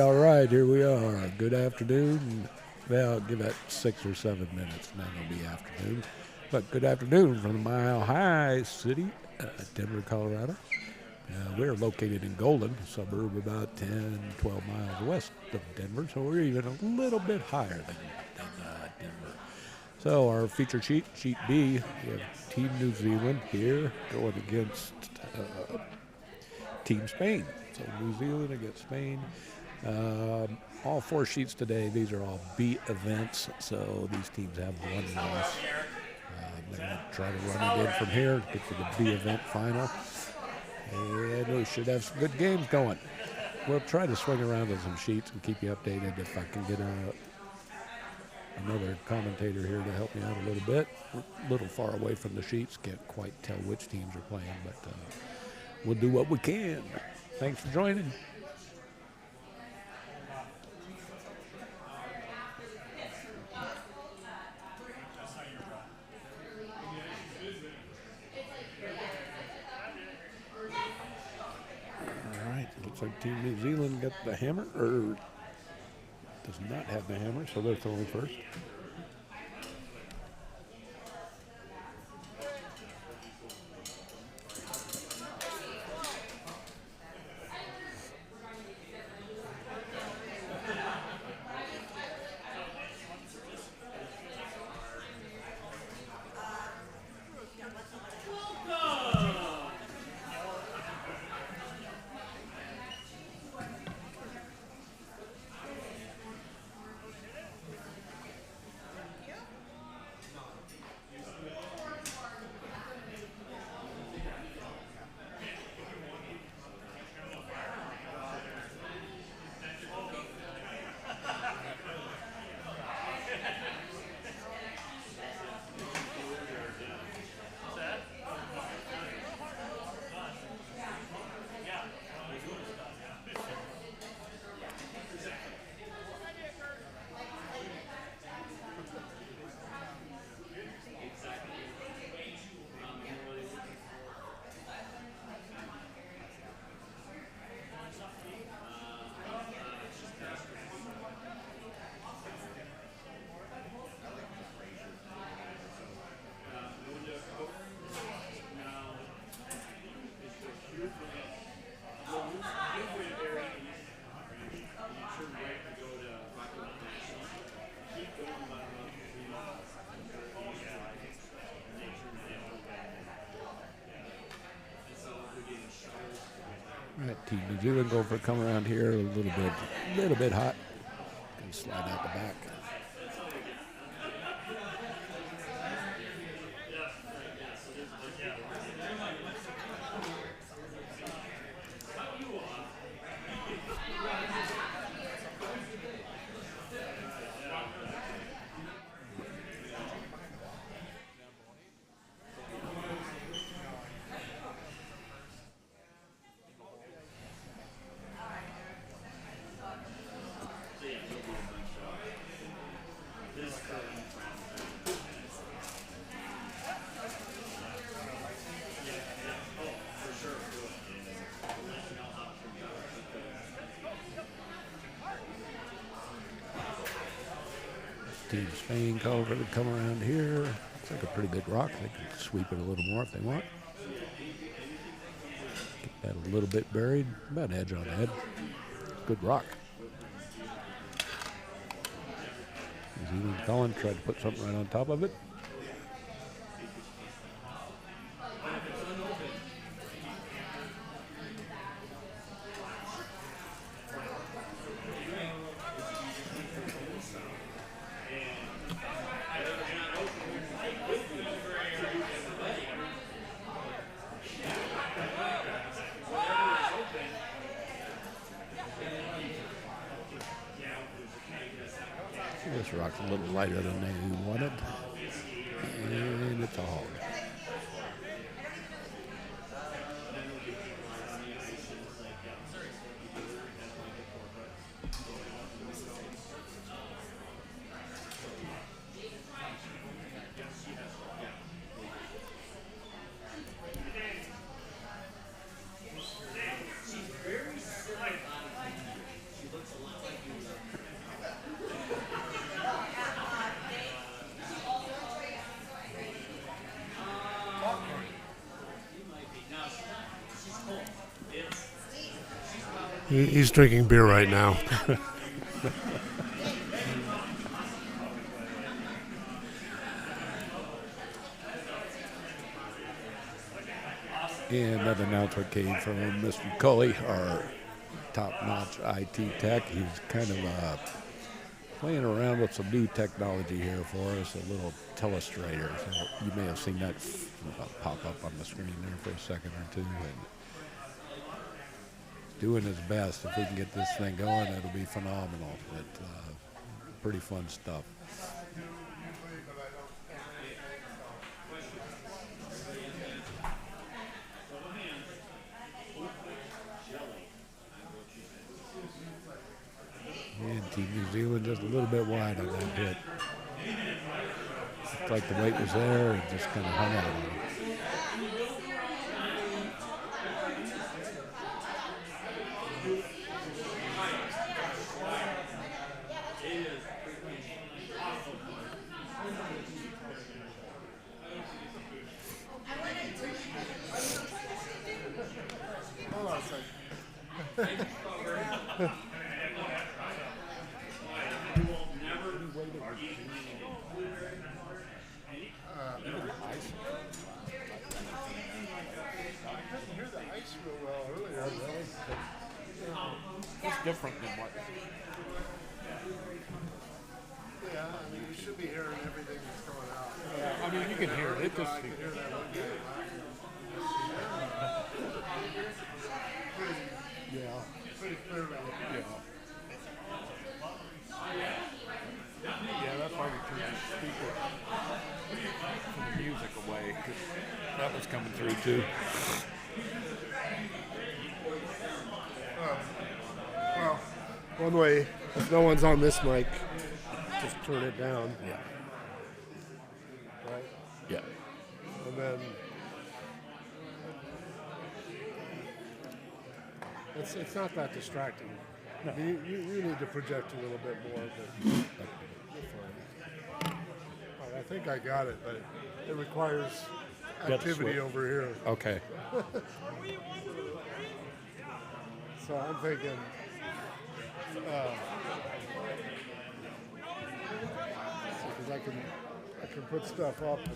right. Here we are. Good afternoon. Well, give it 6 or 7 minutes, and then it'll be afternoon. But good afternoon from the Mile High City, Denver, Colorado. We're located in Golden, a suburb about 10, 12 miles west of Denver, so we're even a little bit higher than Denver. So our feature sheet, Sheet B, we have Team New Zealand here going against Team Spain. So New Zealand against Spain. All 4 sheets today, these are all B events, so these teams have one loss. They're going to try to run it in from here, get to the B event final. And we should have some good games going. We'll try to swing around to some sheets and keep you updated if I can get another commentator here to help me out a little bit. We're a little far away from the sheets, can't quite tell which teams are playing, but we'll do what we can. Thanks for joining. All right, looks like Team New Zealand got the hammer, or does not have the hammer, so they're throwing first. All right, Team New Zealand going for a come around here, a little bit hot. Gonna slide out the back. Team Spain calling for the come around here. Looks like a pretty good rock. They can sweep it a little more if they want. Get that a little bit buried. About edge on head. Good rock. New Zealand calling, tried to put something right on top of it. This rock's a little lighter than they wanted. And it's a hog. He's drinking beer right now. And another announcement came from Mr. Cully, our top-notch IT tech. He's kind of playing around with some new technology here for us, a little telestrator. So you may have seen that pop up on the screen there for a second or two. And doing his best. If we can get this thing going, it'll be phenomenal. It's pretty fun stuff. And Team New Zealand just a little bit wide on that hit. Looked like the weight was there and just kind of hung out on it. It's different than what. Yeah, I mean, you should be hearing everything that's going out. Yeah, I mean, you can hear it. It just. Hear that one guy. Yeah. Pretty clearly. Yeah. Yeah, that's why we turned the speaker from the music away, 'cause that was coming through too. Well, one way, if no one's on this mic, just turn it down, Yeah. right? Yeah. And then it's not that distracting. No. You need to project a little bit more, but you're fine. All right, I think I got it, but it requires activity switch. over here. Okay. So I'm thinking, because I can put stuff up. And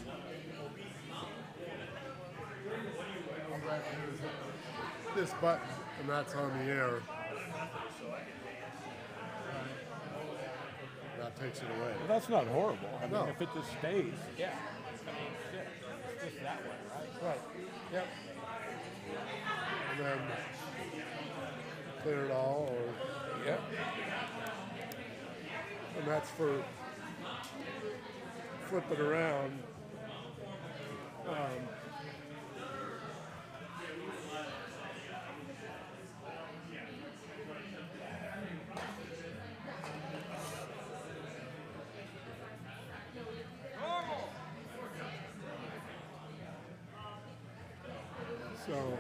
all I have to do is hit this button, and that's on the air. That takes it away. Well, that's not horrible. I mean, No. if it just stays, yeah. I mean, shit, it's just that way, right? Right. Yep. And then clear it all, or Yeah. and that's for flip it around. So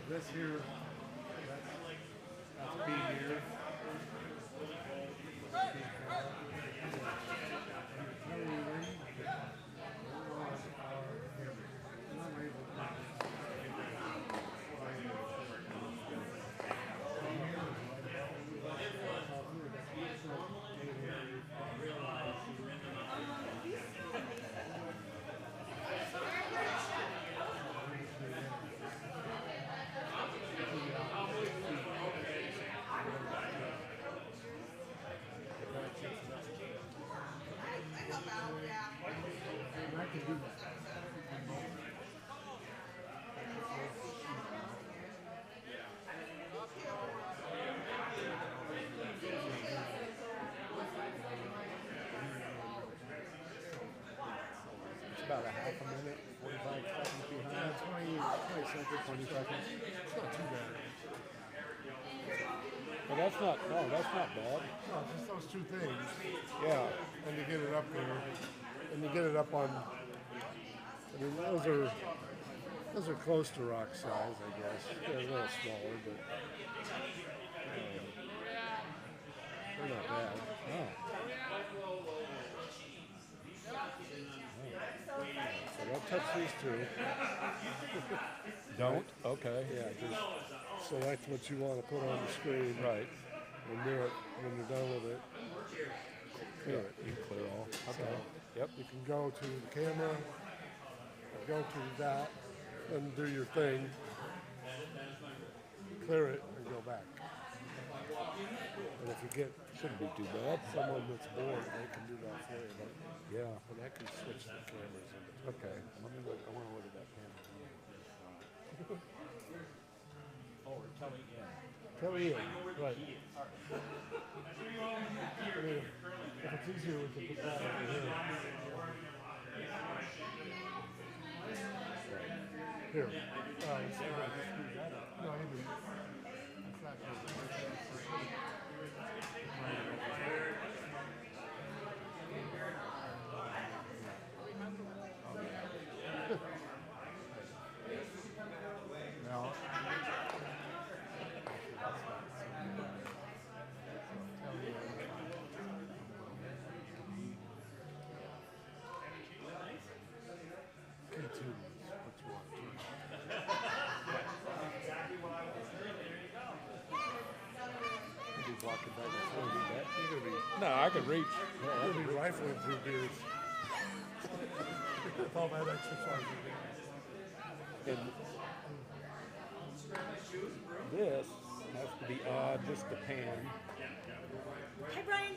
this here, that's B here. About a half a minute, 45 seconds behind. 20 seconds, 20 seconds. It's not too bad. But that's not bad. No, just those two things. Yeah, and to get it up there, and to get it up on. I mean, those are close to rock size, I guess. They're a little smaller, but they're not bad. Oh. So don't touch these two. Don't? Okay. Yeah, just select what you want to put on the screen. Right. And do it when you're done with it. Clear it. You clear all. Okay. So Yep. you can go to the camera, or go to that, and do your thing. Clear it and go back. And if you get Shouldn't be too bad. someone that's bored, they can do that for you. But Yeah. and I can switch the cameras in between. Okay. Let me look. I want to look at that camera. Oh, we're telling in. Tell Ian. Right. I mean, if it's easier, we can put that over here. Here. Let's see if I can screw that up. No, he didn't. That's not No. Walking back. You're gonna be. No, I can reach. You'll be rifling through beers. With all that exercise you And this has to be odd, just the pan. Hi, Brian.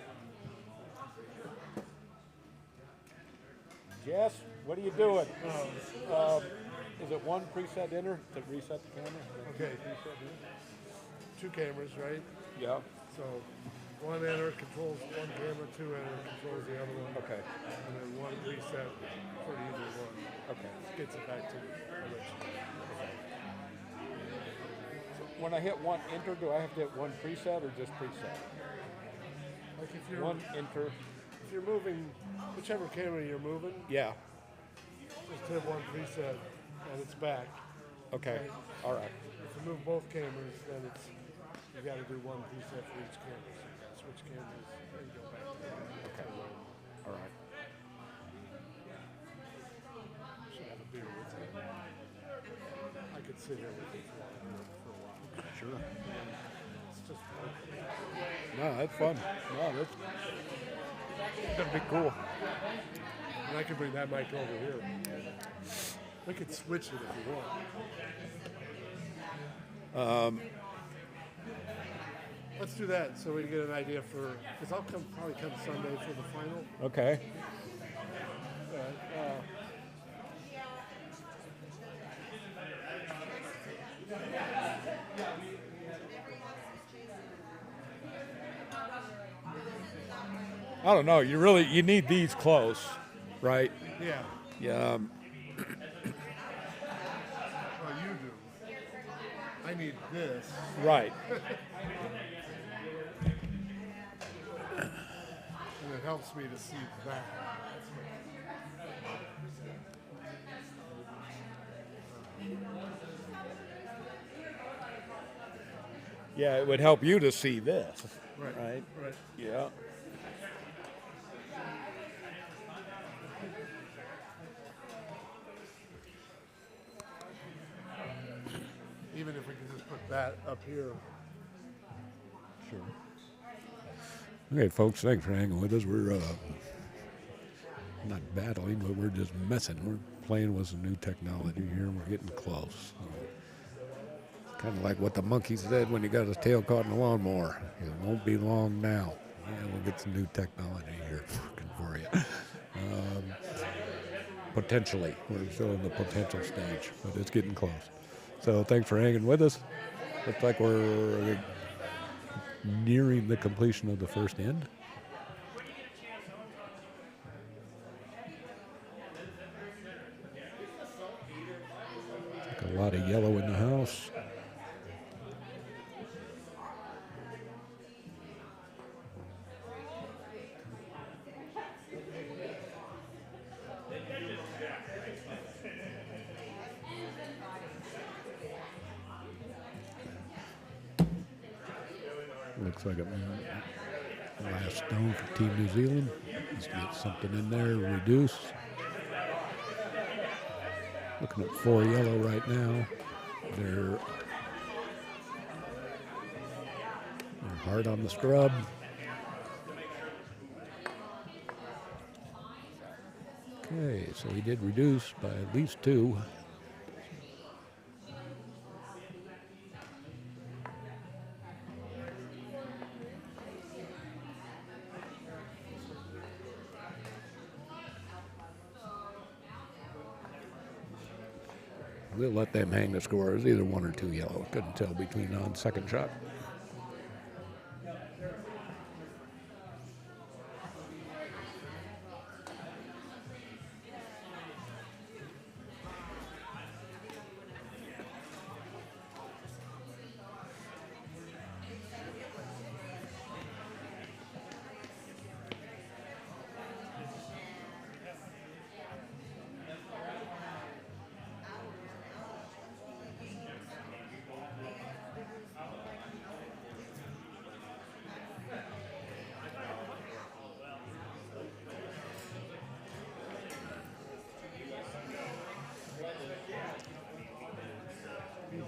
Jess, what are you doing? Is it one preset enter to reset the camera? Okay. Two cameras, right? Yeah. So one enter controls one camera, two enter controls the other one. Okay. And then one reset for either one. Okay. Gets it back to the original. So when I hit one enter, do I have to hit one preset or just preset? Like if you're One enter. if you're moving whichever camera you're moving, Yeah. just hit one preset and it's back. Okay. All right. If you move both cameras, then it's you got to do one preset for each camera. So you gotta switch cameras and go back to that. Okay. All right. Should have a beer with you. I could sit here with you for a while. Sure. It's just fun. No, that's fun. No, that's gonna be cool. And I could bring that mic over here. We could switch it if you want. Let's do that so we can get an idea for, because I'll probably come Sunday for the final. Okay. I don't know. You need these close, right? Yeah. Yeah. Well, you do. I need this. Right. And it helps me to see that. Yeah, it would help you to see this. Right. Right. Right. Yeah. Even if we can just put that up here. Sure. Okay, folks, thanks for hanging with us. We're not battling, but we're just messing. We're playing with some new technology here. We're getting close. Kind of like what the monkey said when he got his tail caught in the lawnmower. It won't be long now. Yeah, we'll get some new technology here working for you. Potentially. We're still in the potential stage, but it's getting close. So thanks for hanging with us. Looks like we're nearing the completion of the first end. Like a lot of yellow in the house. Looks like it Last stone for Team New Zealand. Just get something in there, reduce. Looking at 4 yellow right now. They're hard on the scrub. Okay, so he did reduce by at least 2. We'll let them hang the scores, either 1 or 2 yellow. Couldn't tell between on second shot.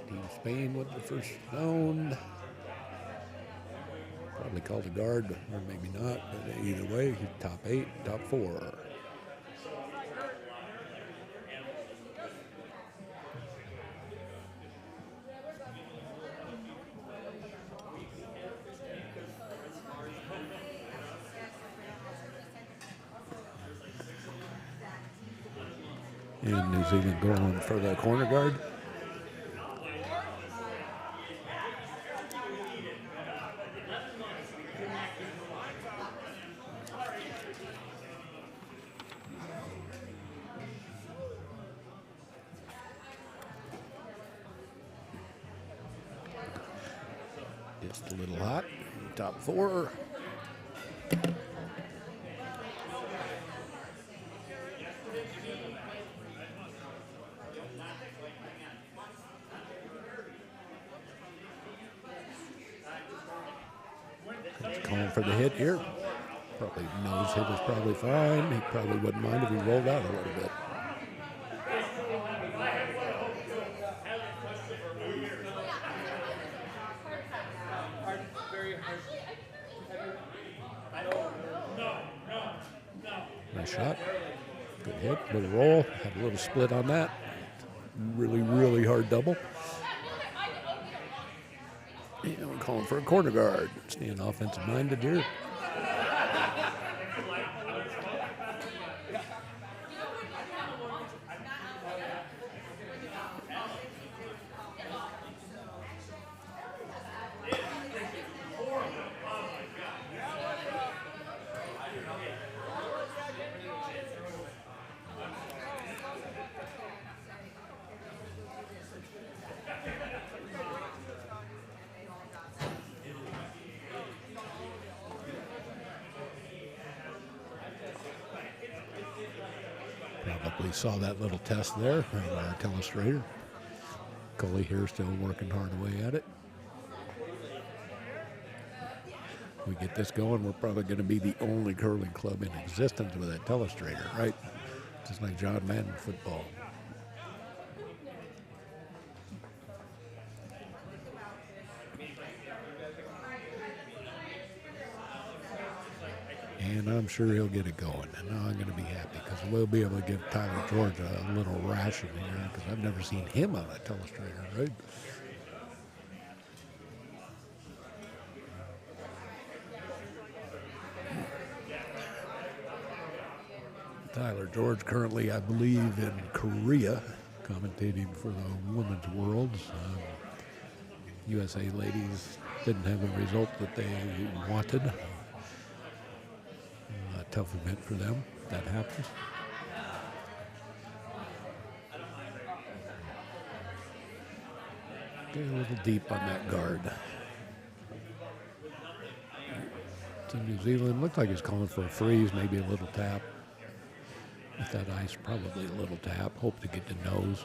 Team Spain with the first stone. Probably called a guard, or maybe not, but either way, he's top 8, top 4. And New Zealand going for the corner guard. Just a little hot. Top 4. Calling for the hit here. Probably nose hit is probably fine. He probably wouldn't mind if he rolled out a little bit. Nice shot. Good hit. Little roll. Had a little split on that. Really, really hard double. And we're calling for a corner guard. Staying offensive minded here. Probably saw that little test there from our telestrator. Coley here still working hard away at it. If we get this going, we're probably going to be the only curling club in existence with that telestrator, right? Just like John Madden football. And I'm sure he'll get it going. And I'm going to be happy because we'll be able to give Tyler George a little ration here because I've never seen him on a telestrator, right? Tyler George currently, I believe, in Korea, commentating for the Women's Worlds. USA ladies didn't have a result that they wanted. A tough event for them. That happens. Okay, a little deep on that guard. To New Zealand, looked like he's calling for a freeze, maybe a little tap. With that ice, probably a little tap. Hope to get the nose.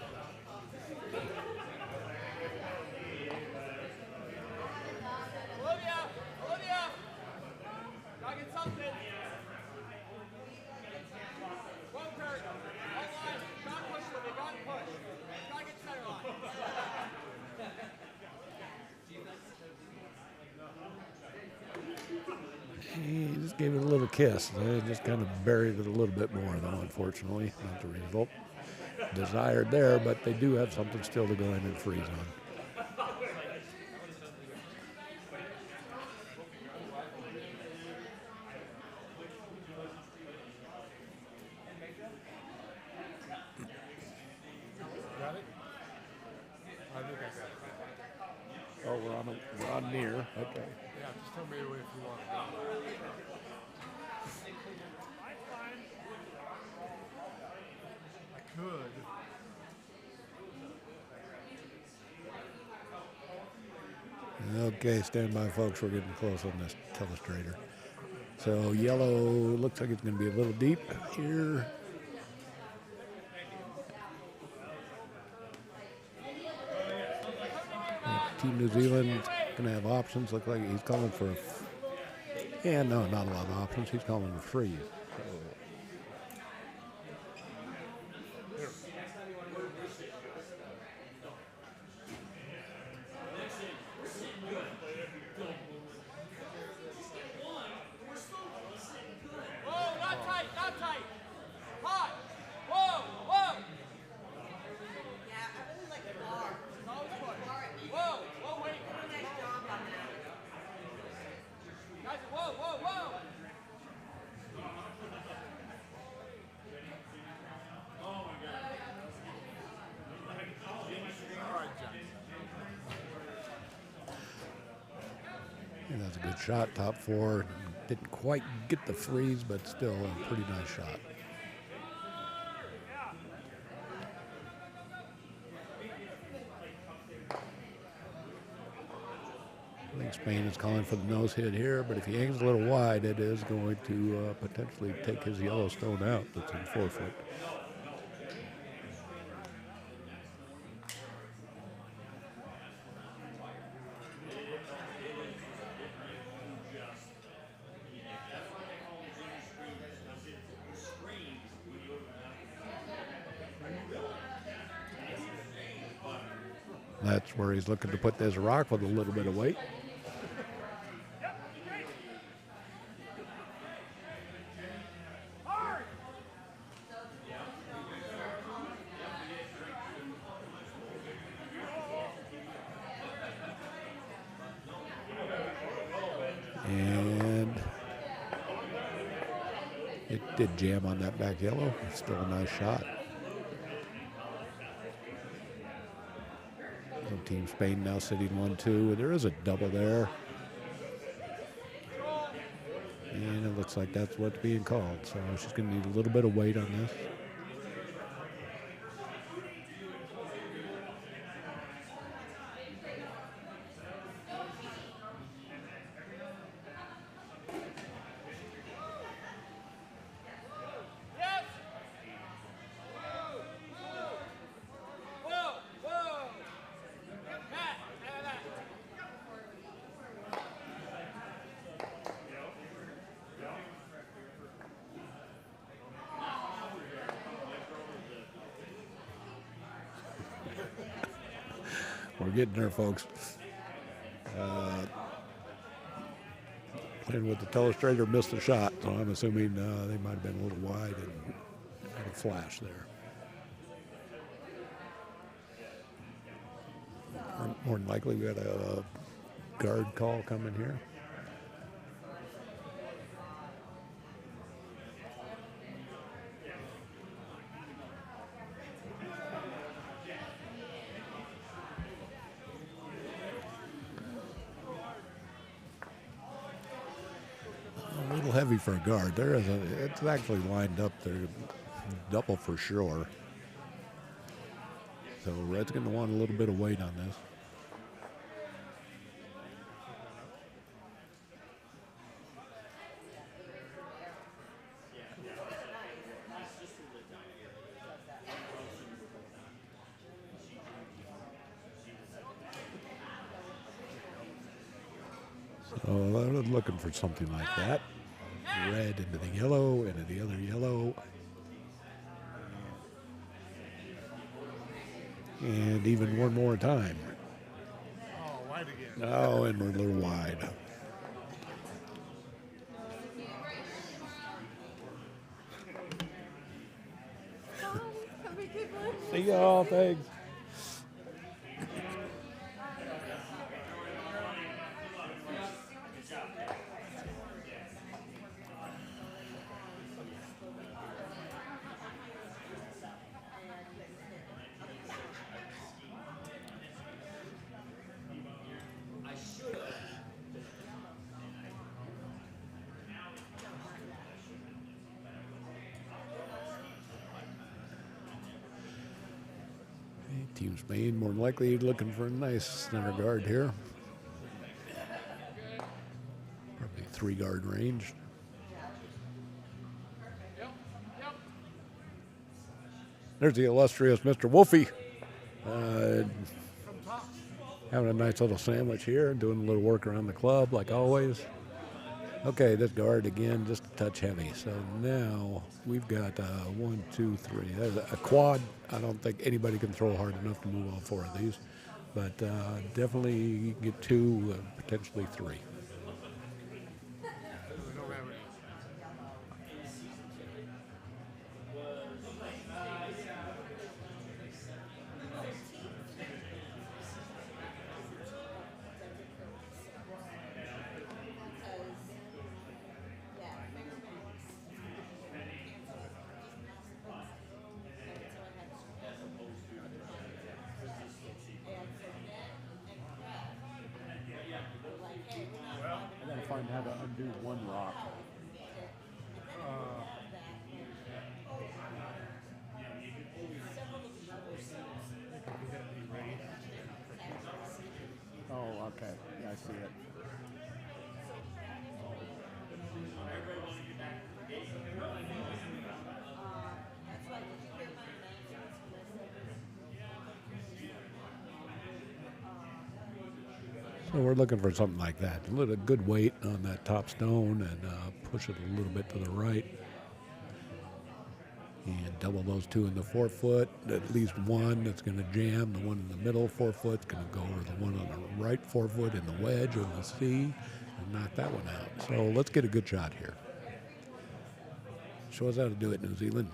He just gave it a little kiss. They just kind of buried it a little bit more, though, unfortunately. Not the result desired there, but they do have something still to go in and freeze on. Got it? I think I got it. Oh, we're on near. Okay. Yeah, just tell me if you want to go. I could. Okay, stand by, folks. We're getting close on this telestrator. So yellow looks like it's going to be a little deep here. Team New Zealand going to have options. Look like he's calling for a... Yeah, no, not a lot of options. He's calling a freeze. Whoa, not tight, not tight. Hot. Whoa, whoa. Yeah, I really like the bar. Whoa, whoa, wait. Nice job on that. Guys, whoa, whoa, whoa. All right, John. Yeah, that's a good shot, top four. Didn't quite get the freeze, but still a pretty nice shot. I think Spain is calling for the nose hit here, but if he hangs a little wide, it is going to potentially take his Yellowstone out. That's in 4 foot. That's where he's looking to put this rock with a little bit of weight. And it did jam on that back yellow. It's still a nice shot. So Team Spain now sitting 1-2. There is a double there. And it looks like that's what's being called. So she's going to need a little bit of weight on this. Yes. Whoa, whoa. Matt, that. We're getting there, folks. Playing with the telestrator, missed the shot, so I'm assuming they might have been a little wide and had a flash there. More than likely, we got a guard call coming here. A little heavy for a guard. It's actually lined up there, double for sure. So Red's going to want a little bit of weight on this. So I'm looking for something like that. Red into the yellow, into the other yellow. And even one more time. Oh, wide again. Oh, and we're a little wide. See y'all. Thanks. Team Spain more than likely looking for a nice center guard here. Probably 3-guard range. There's the illustrious Mr. Wolfie. Having a nice little sandwich here, doing a little work around the club like always. Okay, this guard again, just a touch heavy. So now we've got 1, 2, 3. There's a quad. I don't think anybody can throw hard enough to move all 4 of these, but definitely you can get 2, potentially 3. I gotta find how to undo one rock. Oh, okay. Yeah, I see it. So we're looking for something like that. A little good weight on that top stone and push it a little bit to the right. And double those 2 in the 4-foot. At least one that's going to jam. The one in the middle 4-foot's going to go over the one on the right 4-foot in the wedge or the C and knock that one out. So let's get a good shot here. Show us how to do it, New Zealand.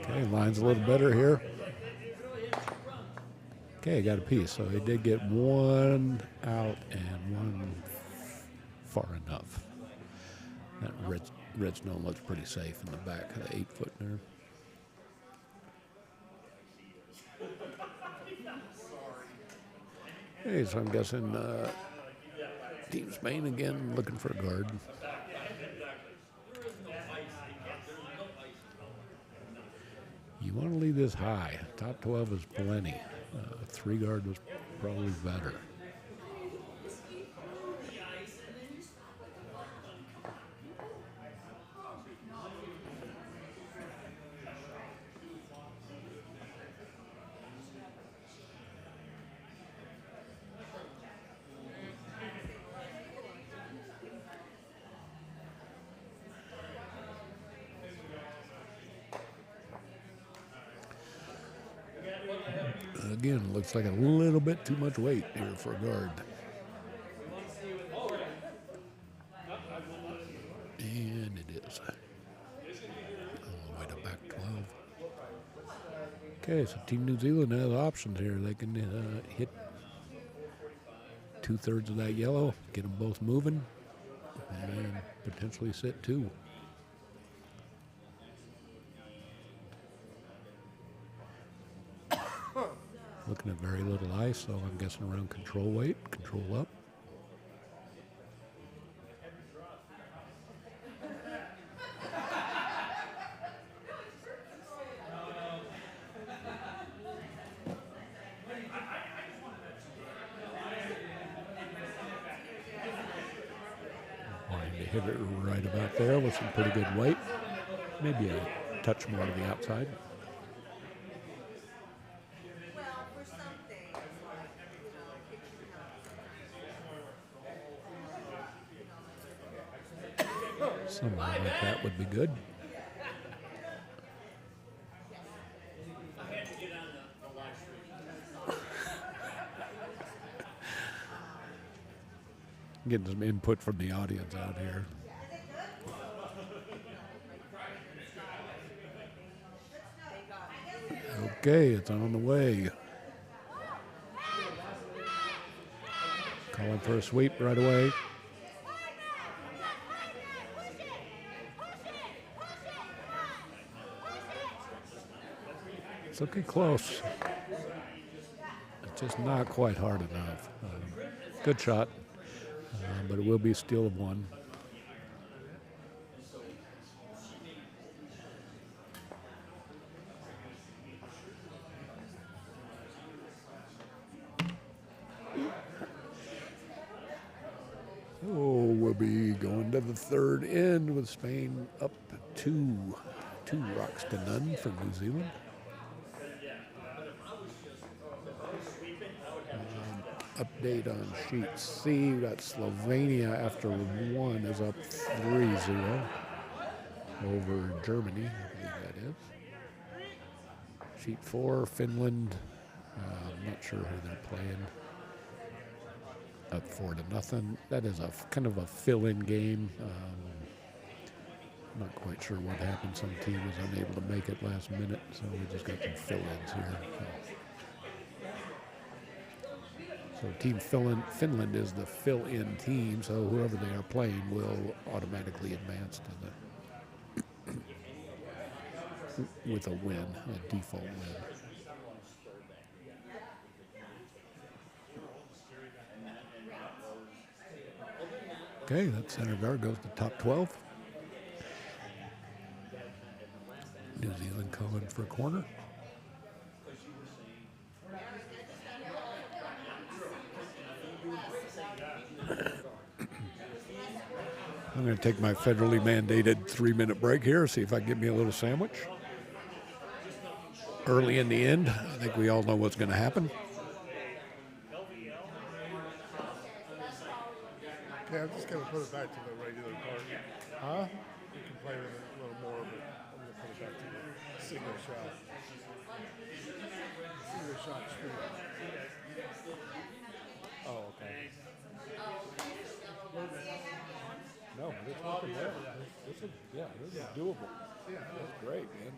Okay, line's a little better here. Okay, got a piece. So he did get one out and one far enough. That redstone looks pretty safe in the back of the 8-foot there. Okay, so I'm guessing Team Spain again looking for a guard. You want to leave this high. Top 12 is plenty. 3-guard was probably better. Again, looks like a little bit too much weight here for a guard. And it is. All the way to back 12. Okay, so Team New Zealand has options here. They can hit 2/3 of that yellow, get them both moving, and potentially sit 2. Looking at very little ice, so I'm guessing around control weight, control up. Wanting to hit it right about there with some pretty good weight. Maybe a touch more to the outside. Well, for some things, Something like that would be good. Getting some input from the audience out here. Okay, it's on the way. Calling for a sweep right away. It's looking close. It's just not quite hard enough. Good shot, but it will be a steal of one. Oh, we'll be going to the third end with Spain up 2 rocks to none for New Zealand. Update on sheet C, we got Slovenia after 1 is up 3-0 over Germany, I believe that is. Sheet 4, Finland, I'm not sure who they're playing. Up 4-0. That is a kind of a fill-in game. Not quite sure what happened. Some team was unable to make it last minute, so we just got some fill-ins here. So Team Finland is the fill-in team, so whoever they are playing will automatically advance to the with a win, a default win. Okay, that center guard goes to top 12. New Zealand calling for a corner. I'm going to take my federally mandated 3-minute break here, see if I can get me a little sandwich. Early in the end, I think we all know what's going to happen. Okay, I'm just going to put it back to the regular part. Huh? You can play with it a little more, but I'm going to put it back to the single shot. Single shot streak. Oh, okay. No, this is this is doable. Yeah. That's great, man.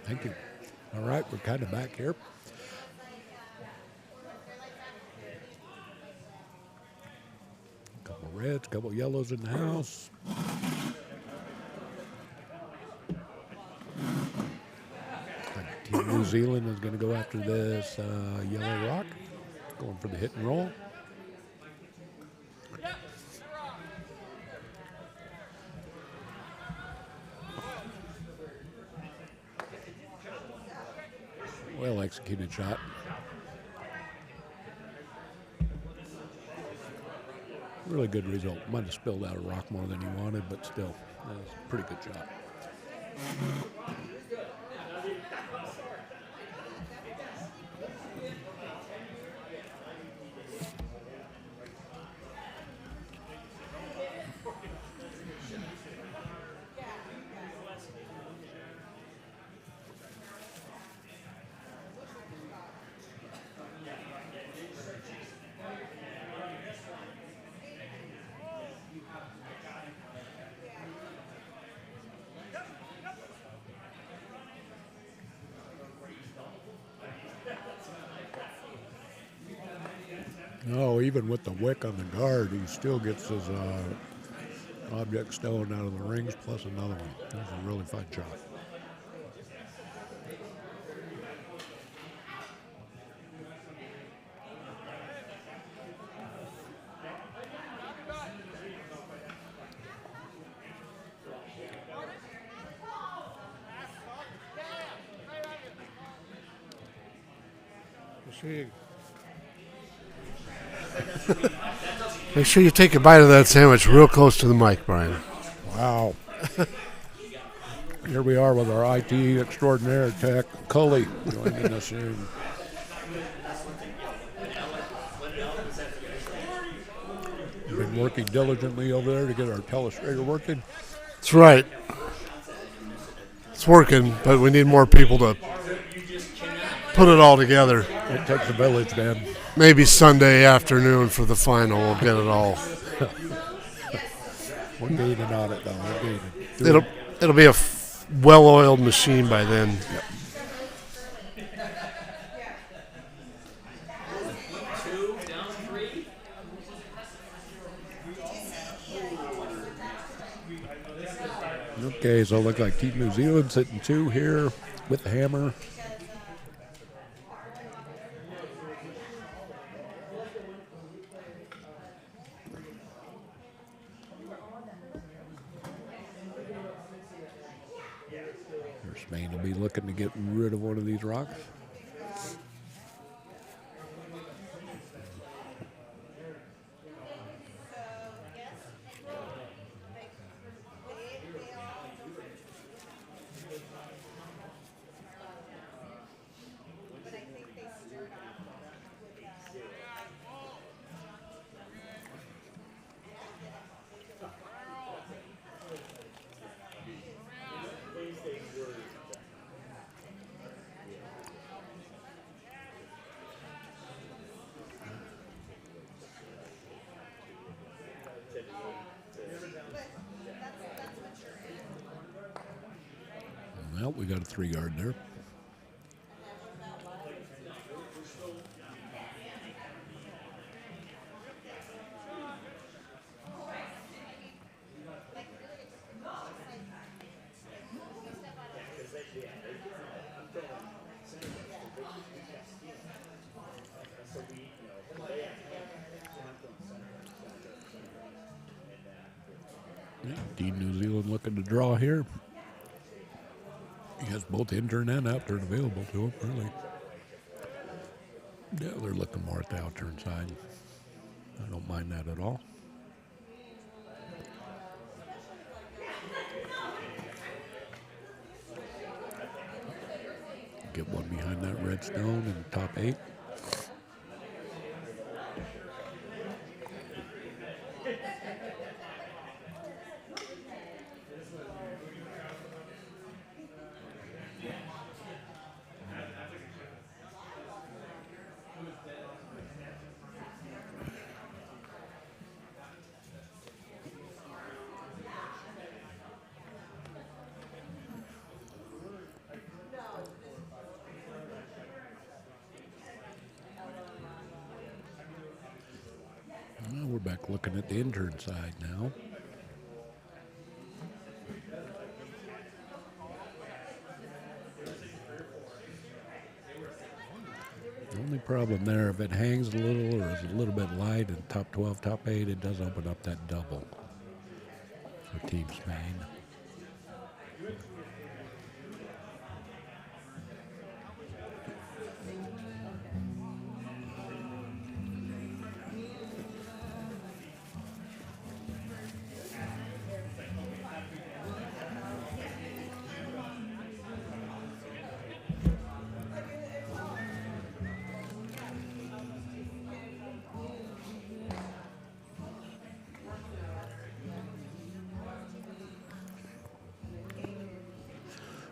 Thank you. All right, we're kind of back here. A couple reds, couple yellows in the house. Team New Zealand is going to go after this yellow rock, going for the hit and roll. Well executed shot. Really good result. Might have spilled out a rock more than he wanted, but still, that was a pretty good shot. No, even with the wick on the guard, he still gets his object stolen out of the rings, plus another one. That was a really fun shot. Make sure you take a bite of that sandwich real close to the mic, Brian. Wow. Here we are with our IT extraordinaire tech, Cully, joining us here. We've been working diligently over there to get our telestrator working. That's right. It's working, but we need more people to put it all together. It takes a village, man. Maybe Sunday afternoon for the final. We'll get it all. We're gaining on it, though. We're gaining. It'll be a well-oiled machine by then. Yep. Okay, so it looks like Team New Zealand's hitting 2 here with the hammer. Spain will be looking to get rid of one of these rocks. Well, we got a 3-yard there. Yeah, Team New Zealand looking to draw here. He has both intern and outturn available to him, really. Yeah, they're looking more at the outturn side. I don't mind that at all. Get one behind that red stone in the top 8. looking at the intern side now. The only problem there, if it hangs a little or is a little bit light in top 12, top 8, it does open up that double for Team Spain.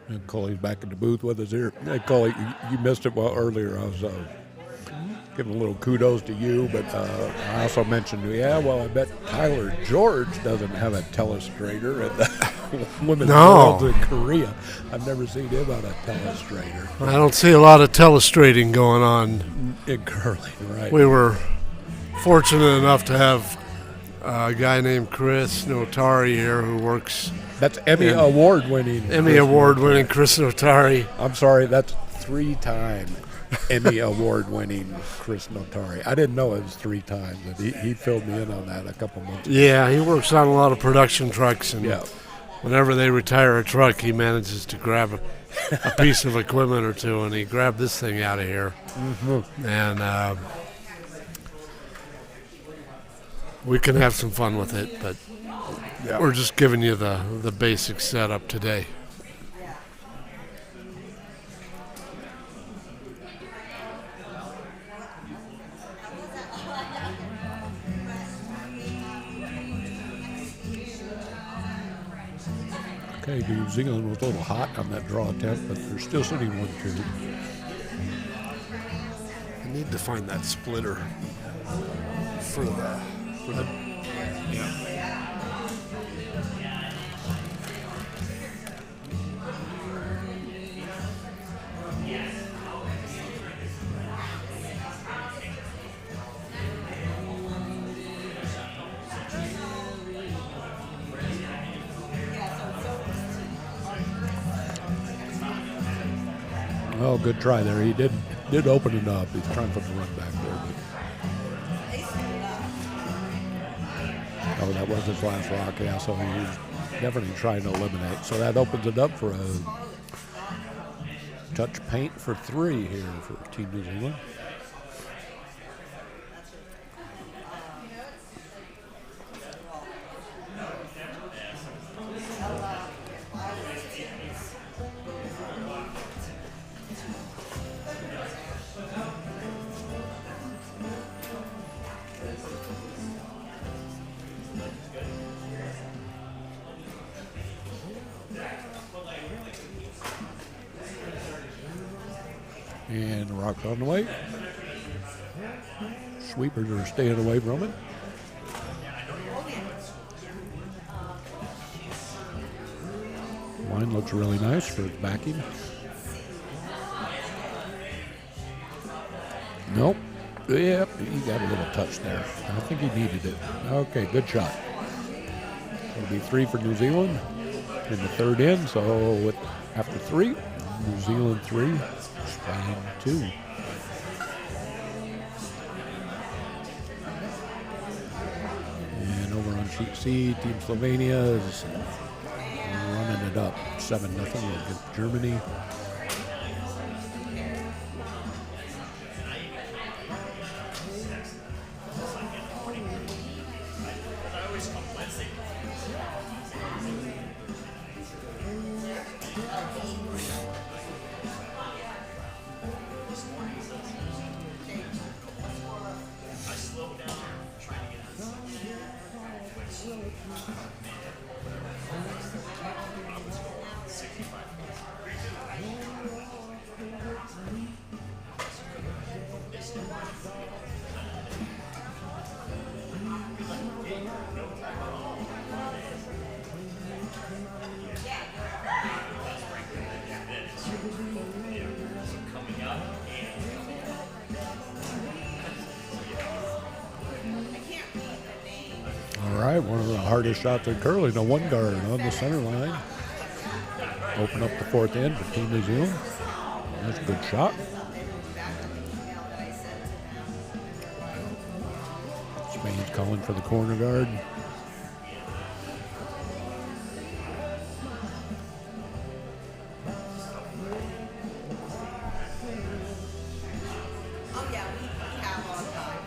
And Coley's back in the booth with us here. Hey, Coley, you missed it earlier. I was giving a little kudos to you, but I also mentioned, I bet Tyler George doesn't have a telestrator at the Women's Worlds in Korea. I've never seen him on a telestrator. I don't see a lot of telestrating going on in curling, right? We were fortunate enough to have a guy named Chris Notari here who works. That's Emmy award-winning. Emmy award-winning Chris Notari. I'm sorry, that's 3-time Emmy award-winning Chris Notari. I didn't know it was 3 times. He filled me in on that a couple months ago. Yeah, he works on a lot of production trucks, and whenever they retire a truck, he manages to grab a piece of equipment or two, and he grabbed this thing out of here. Mm-hmm. And we can have some fun with it, but we're just giving you the basic setup today. Okay, New Zealand was a little hot on that draw attempt, but they're still sitting 1-2. I need to find that splitter for the Oh, good try there. He did open it up. He's trying to put the run back there. But that was his last rock, yeah, so he's definitely trying to eliminate. So that opens it up for a touch paint for 3 here for Team New Zealand. And rock on the way. Sweepers are staying away from it. Line looks really nice for its backing. Nope. Yep, he got a little touch there. I think he needed it. Okay, good shot. It'll be 3 for New Zealand in the third end. So after 3, New Zealand 3, Spain 2. And over on sheet C, Team Slovenia is running it up 7-0 against Germany. One of the hardest shots in curling, a one guard on the center line. Open up the fourth end for Team New Zealand. That's a good shot. Spain's calling for the corner guard. Oh yeah, we have all the time.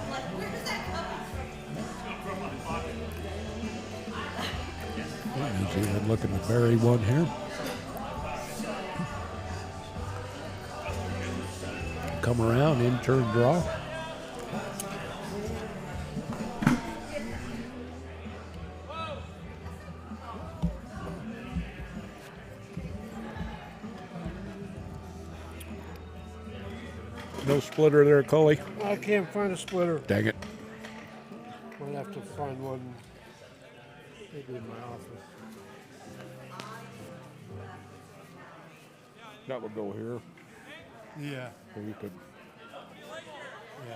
Like, where does that come from? New Zealand looking to bury one here. Come around, in turn draw. No splitter there, Cully. I can't find a splitter. Dang it. Might have to find one maybe in my office. That would go here. Yeah, Or you could. yeah.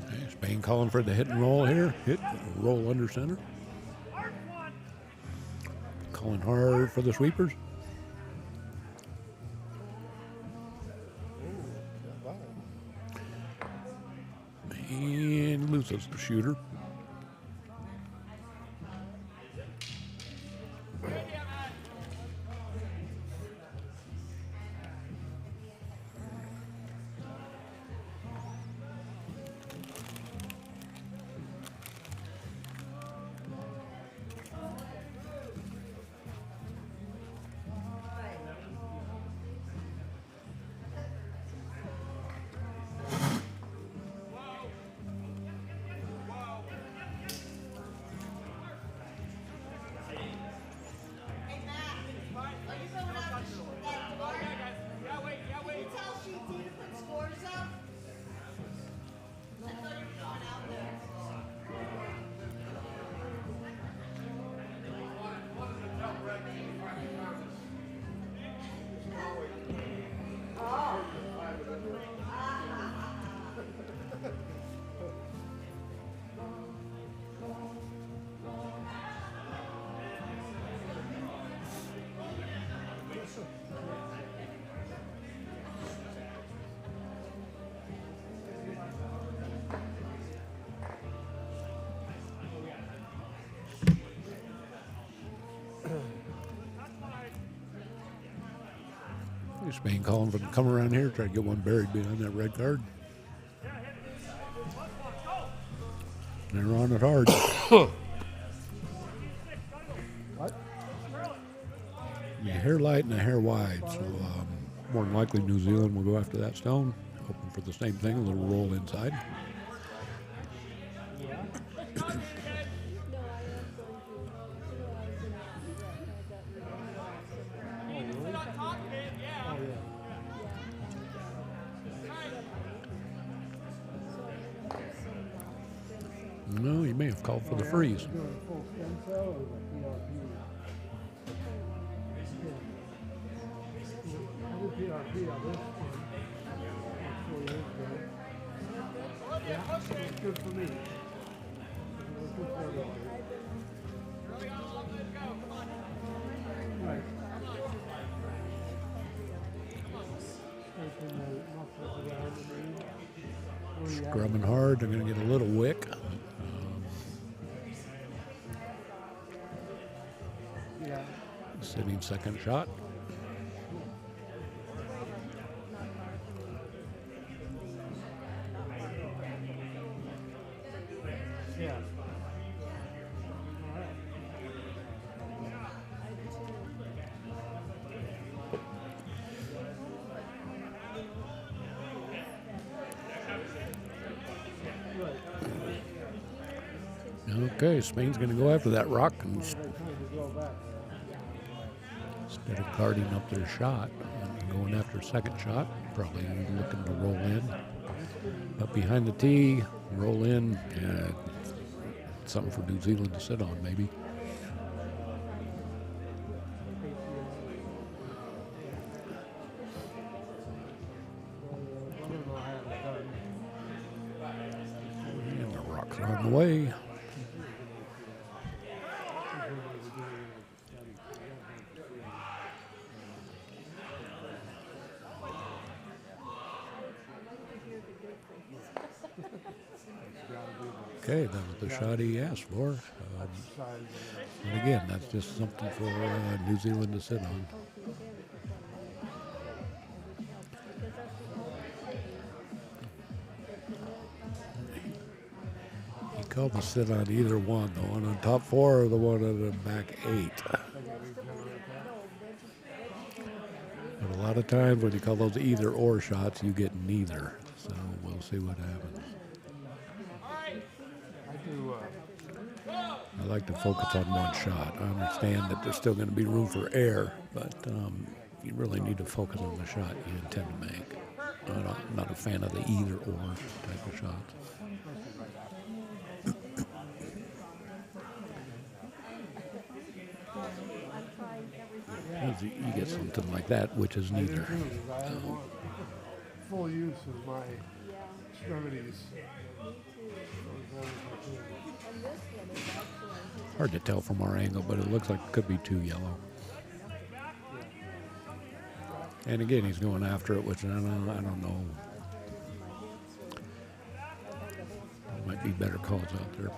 Okay, Spain calling for the hit and roll here. Hit, roll under center. Calling hard for the sweepers. And loses the shooter. Hey Matt, are you going out to shoot that door? Can you tell CT to put scores up? I thought you were going out there. Spain calling for them to come around here, try to get one buried behind that red card. They're on it hard. What? A hair light and a hair wide, so more than likely New Zealand will go after that stone. Hoping for the same thing, a little roll inside. Oh, yeah. No, he may have called for the freeze. Doing a full stem cell or the PRP? I did PRP on this one like 4 years ago. Yeah, it was good for me. It was good for me. Right. Taking the muscles around the knee. Where you at? Scrubbing hard, they're going to get a little wick. Yeah. Sitting second shot. Yeah. All right. Okay, Spain's going to go after that rock and Trying to go back instead of guarding up their shot and going after second shot, probably looking to roll in. But behind the tee, roll in, something for New Zealand to sit on, maybe. And the rocks are on the way. Okay, that was the shot he asked for. And again, that's just something for New Zealand to sit on. He called the sit on either one, the one on top four or the one on the back 8. But a lot of times when you call those either or shots, you get neither. So we'll see what happens. I like to focus on one shot. I understand that there's still going to be room for error, but you really need to focus on the shot you intend to make. I'm not a fan of the either or type of shots. You get something like that, which is neither. I want full use of my extremities. Hard to tell from our angle, but it looks like it could be too yellow. And again, he's going after it, which I don't know. Might be better calls out there.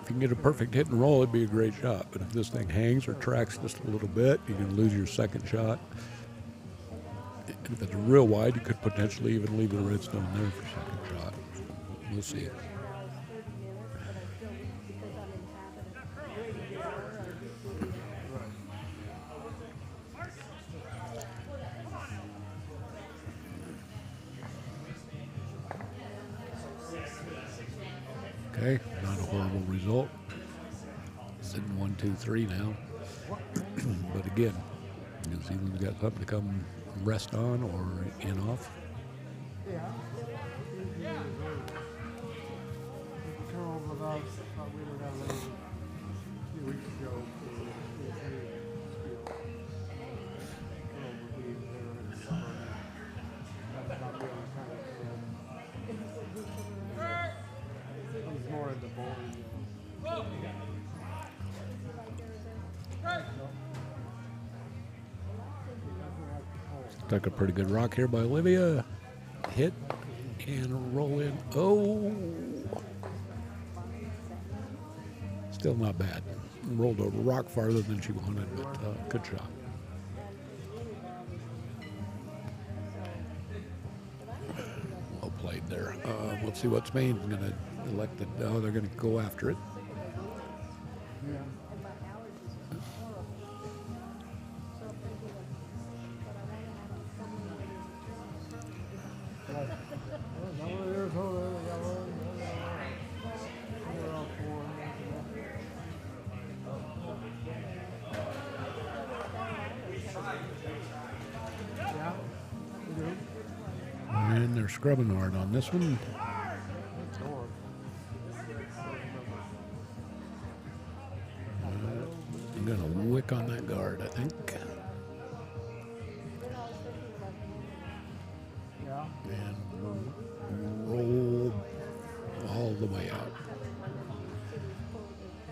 If you can get a perfect hit and roll, it'd be a great shot. But if this thing hangs or tracks just a little bit, you can lose your second shot. If it's real wide, you could potentially even leave the redstone there for second shot. We'll see. Okay, not a horrible result. Sitting 1, 2, 3 now. But again, New Zealand's got something to come rest on or in off. Took a pretty good rock here by Olivia. Hit and roll in. Oh! Still not bad. Rolled a rock farther than she wanted, but good shot. Well played there. We'll see what Spain's going to elect. Oh, they're going to go after it. And they're scrubbing hard on this one. I'm going to wick on that guard, I think. And roll all the way out.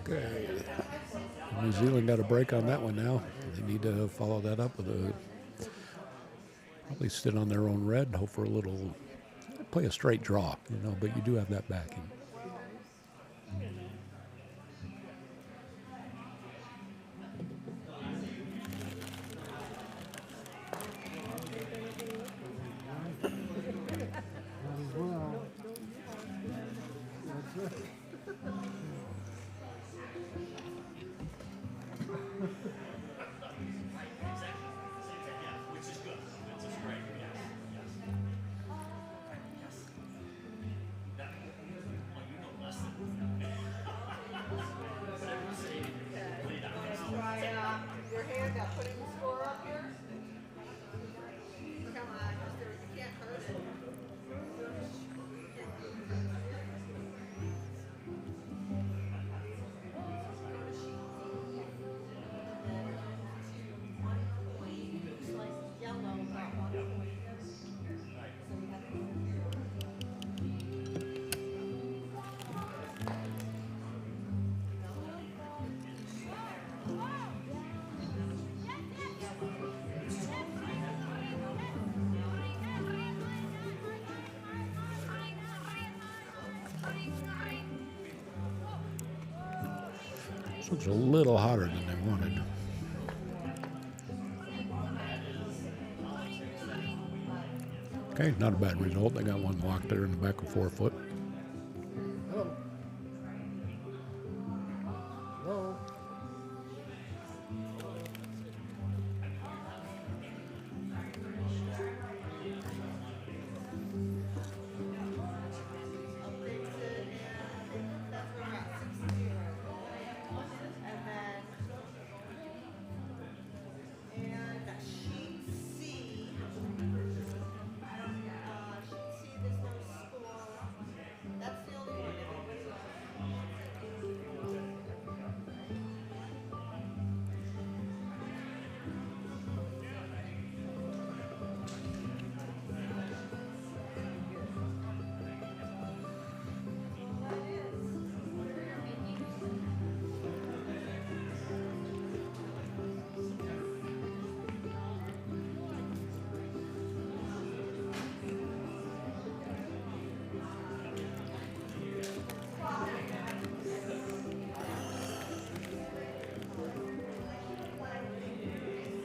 Okay. New Zealand got a break on that one now. They need to follow that up with a probably sit on their own red, hope for a little, play a straight draw, you know, but you do have that backing. This looks a little hotter than they wanted. Okay, not a bad result. They got one locked there in the back of 4 foot. Hello. Hello. And sheet C, I don't, sheet C, there's no score. That's the only one, everybody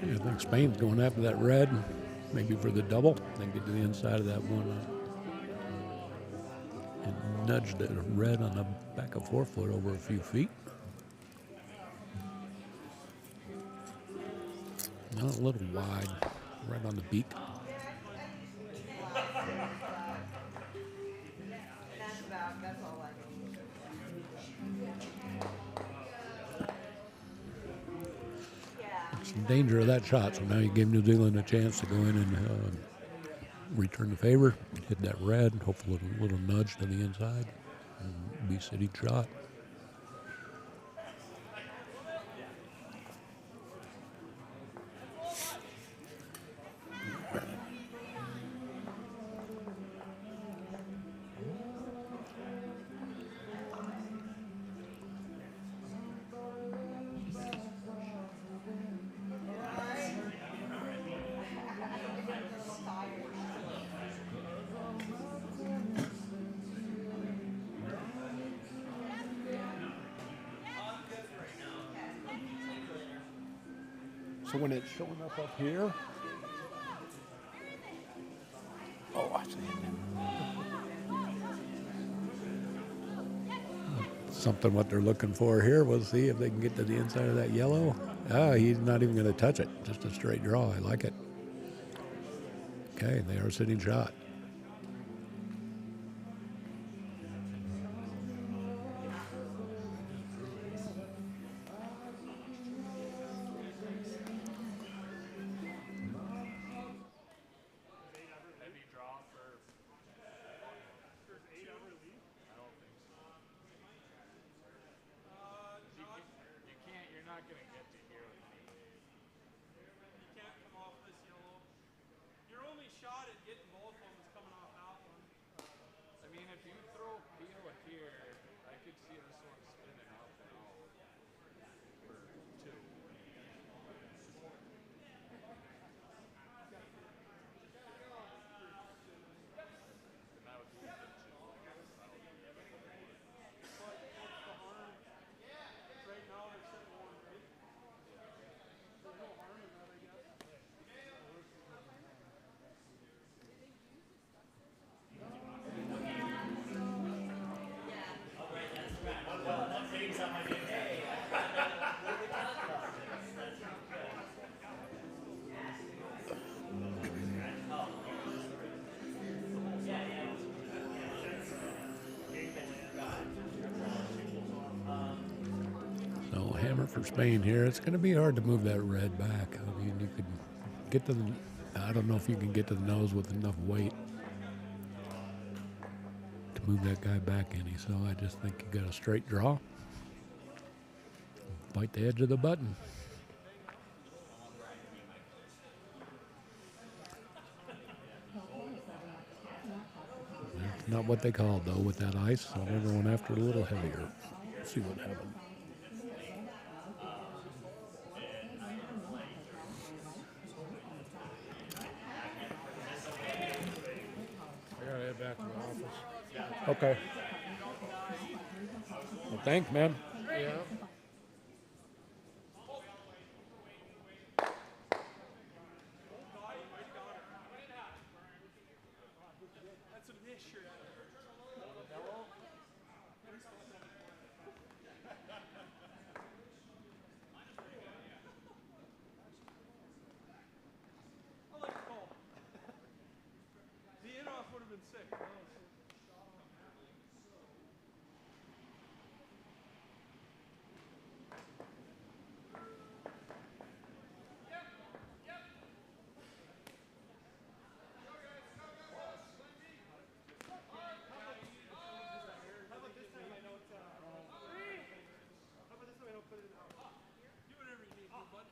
Yeah, I think Spain's going after that red, maybe for the double. They get to the inside of that one and nudge the red on the back of 4 foot over a few feet. Not a little wide, right on the beak. that's all I know. It's the danger of that shot. So now you gave New Zealand a chance to go in and return the favor, hit that red, hopefully a little nudge to the inside, and be city shot. So when it's showing up here, oh, I see it now. Something what they're looking for here. We'll see if they can get to the inside of that yellow. Ah, he's not even going to touch it. Just a straight draw. I like it. Okay, they are sitting shot. Heavy draw for. There's 8 ever leave? I don't think so. You can't, you're not going to get to here with me. You can't come off this yellow. Your only shot at getting both of them is coming off that one. I mean, if you throw Peel here, I could see this one spinning up and out for 2. And that would be a good 2. Right now they're sitting one, right? There's no harm in that, I guess. So hammer for Spain here. It's going to be hard to move that red back. I mean, you could get to the, I don't know if you can get to the nose with enough weight to move that guy back any. So I just think you got a straight draw. Bite the edge of the button. That's not what they called though with that ice. So they're going after it a little heavier. See what happens. I gotta head back to the office. Okay. Well, thanks, man. Yeah. sick. How about this time I don't, how about this time I don't put it out? Do whatever you need, bud.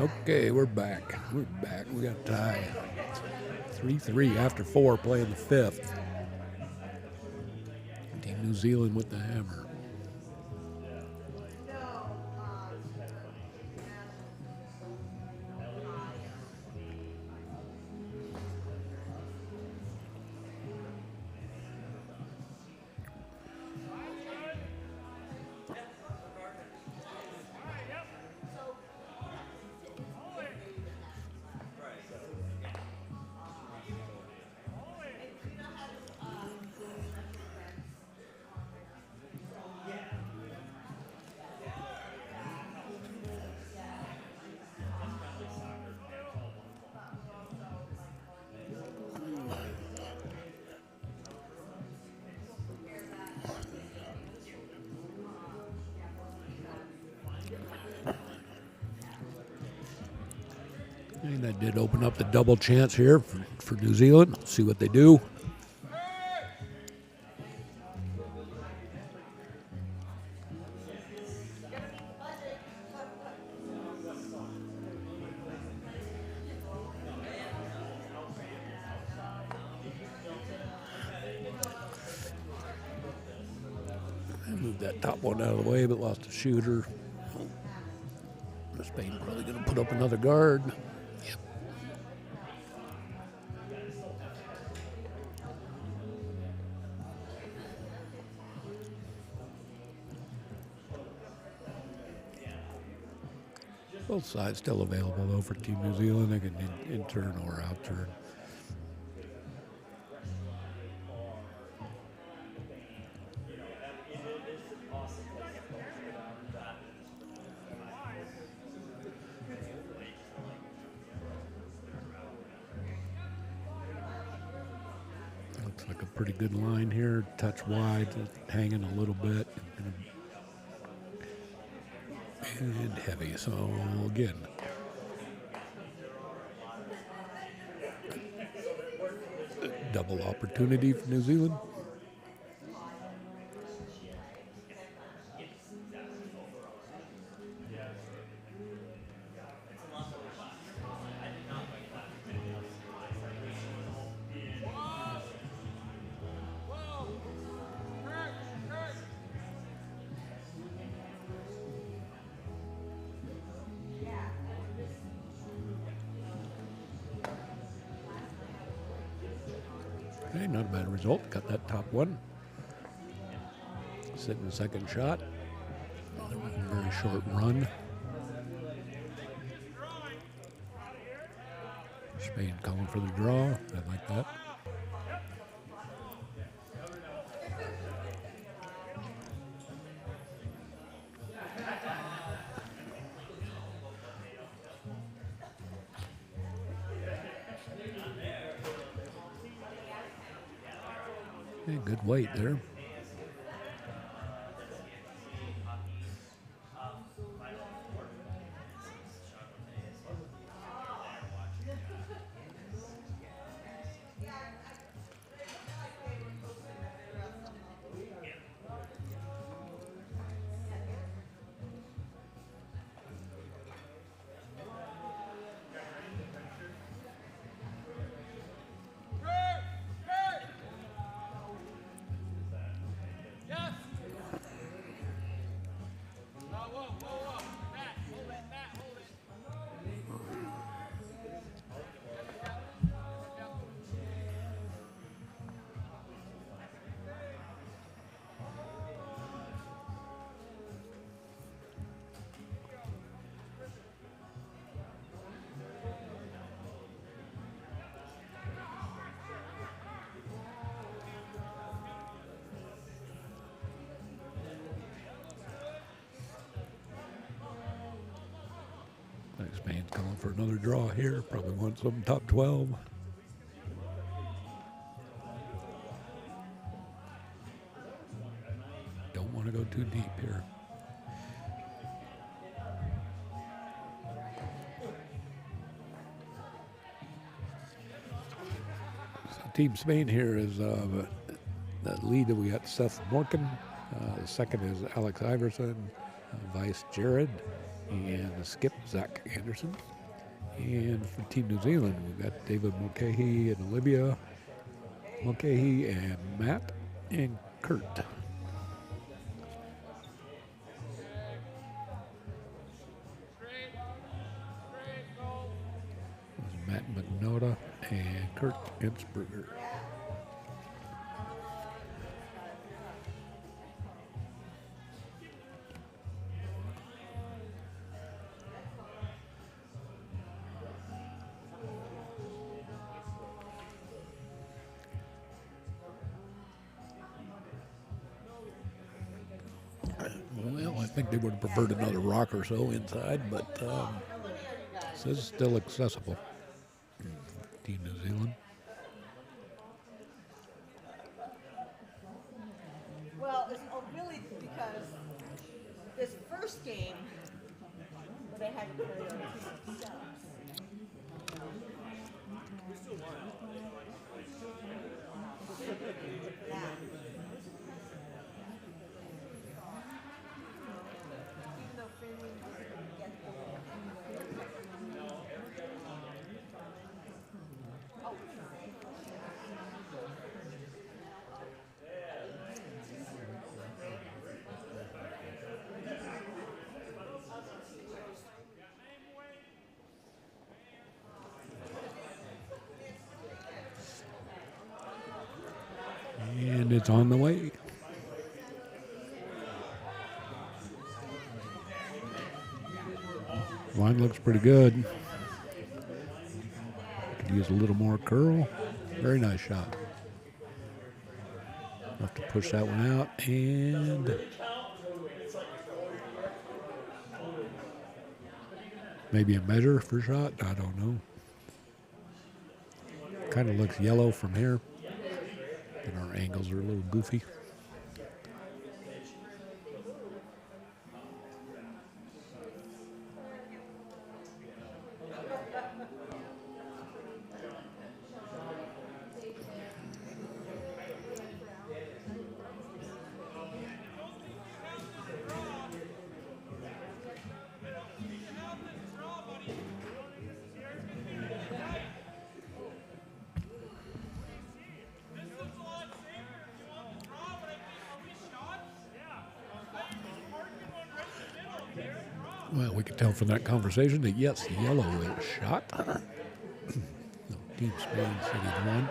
Okay, we're back. We're back. We got a tie. 3-3 after 4, playing the 5th. Team New Zealand with the hammer. And that did open up the double chance here for New Zealand. Let's see what they do. Moved that top one out of the way, but lost a shooter. Spain probably going to put up another guard. Yep. Both sides still available though for Team New Zealand. They can in turn or out turn. Looks like a pretty good line here. Touch wide, hanging a little bit. And heavy, so again. Double opportunity for New Zealand. Okay, not a bad result. Got that top one. Sitting second shot. Very short run. Spain calling for the draw. I like that. Okay, good weight there. Spain's calling for another draw here. Probably wants some top 12. Don't want to go too deep here. So Team Spain here is the lead that we got Seth Morgan. The second is Alex Iverson. Vice Jared. And the skip, Zach Anderson. And for Team New Zealand, we've got David Mulcahy and Olivia Mulcahy and Matt and Kurt. There's Matt McNoda and Kurt Ensberger. Well, I think they would have preferred another rock or so inside, but it says it's still accessible. Team New Zealand. Well, it's really because this first game, where they had to play their team themselves. Yeah. Even though Finland didn't get And it's on the way. Line looks pretty good. Could use a little more curl. Very nice shot. Have to push that one out and maybe a measure for shot. I don't know. Kind of looks yellow from here. And our angles are a little goofy. Well, we could tell from that conversation that yes, yellow is shot. Team Spain City won.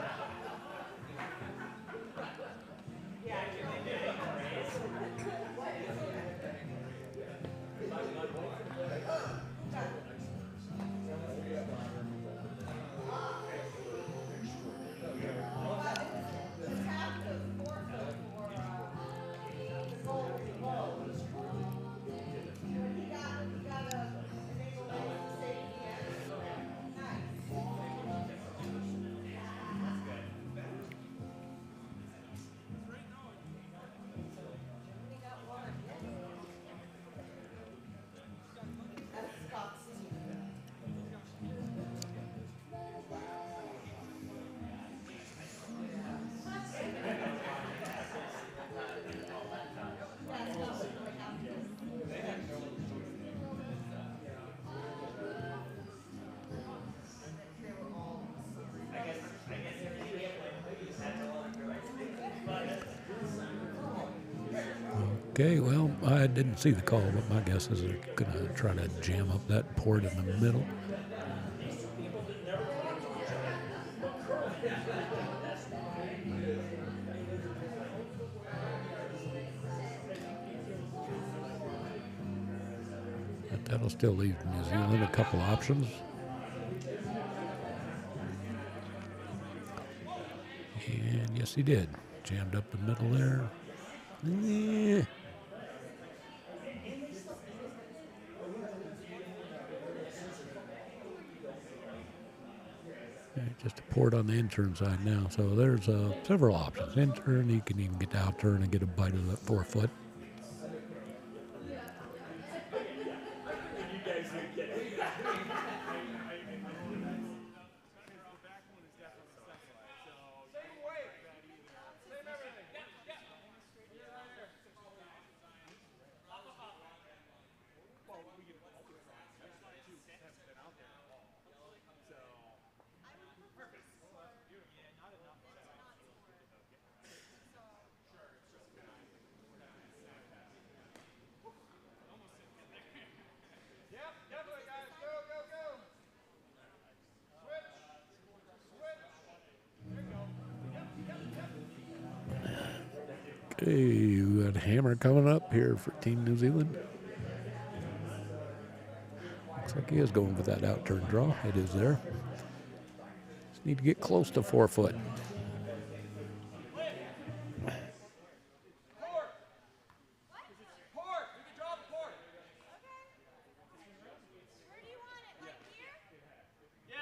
Okay, well, I didn't see the call, but my guess is they're going to try to jam up that port in the middle. But that'll still leave New Zealand a couple options. And yes, he did. Jammed up the middle there. Yeah. Just a port on the in-turn side now. So there's several options. In-turn, you can even get the out-turn and get a bite of that 4 foot. Hey, we got Hammer coming up here for Team New Zealand. Looks like he is going with that out-turn draw. It is there. Just need to get close to 4 foot. Where do you want it? Like here? Yeah.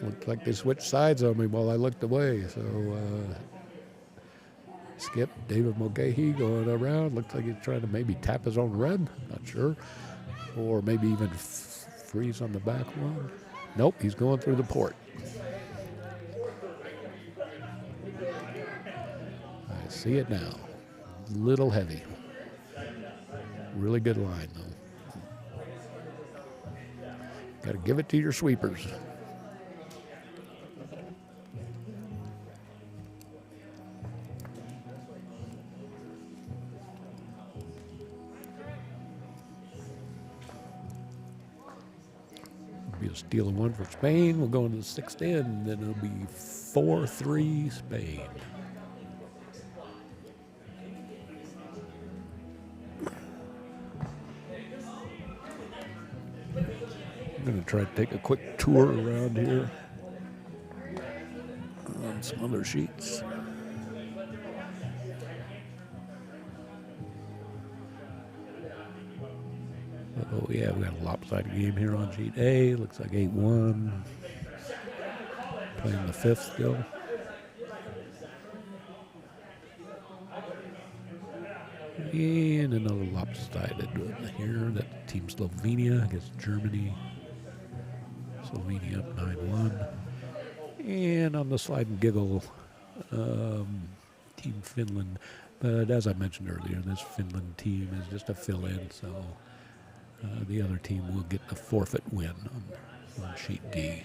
Looked like they switched sides on me while I looked away. So Skip, David Mulcahy going around. Looks like he's trying to maybe tap his own red. Not sure. Or maybe even freeze on the back one. Nope, he's going through the port. I see it now. Little heavy. Really good line, though. Got to give it to your sweepers. Be a steal of one for Spain. We'll go into the sixth end. Then it'll be 4-3 Spain. I'm going to try to take a quick tour around here on some other sheets. Oh, yeah, we got a lopsided game here on sheet A. Looks like 8-1. Playing the fifth still. And another lopsided one here. That Team Slovenia against Germany. Slovenia up 9-1. And on the slide and giggle, Team Finland. But as I mentioned earlier, this Finland team is just a fill-in, so the other team will get the forfeit win on sheet D.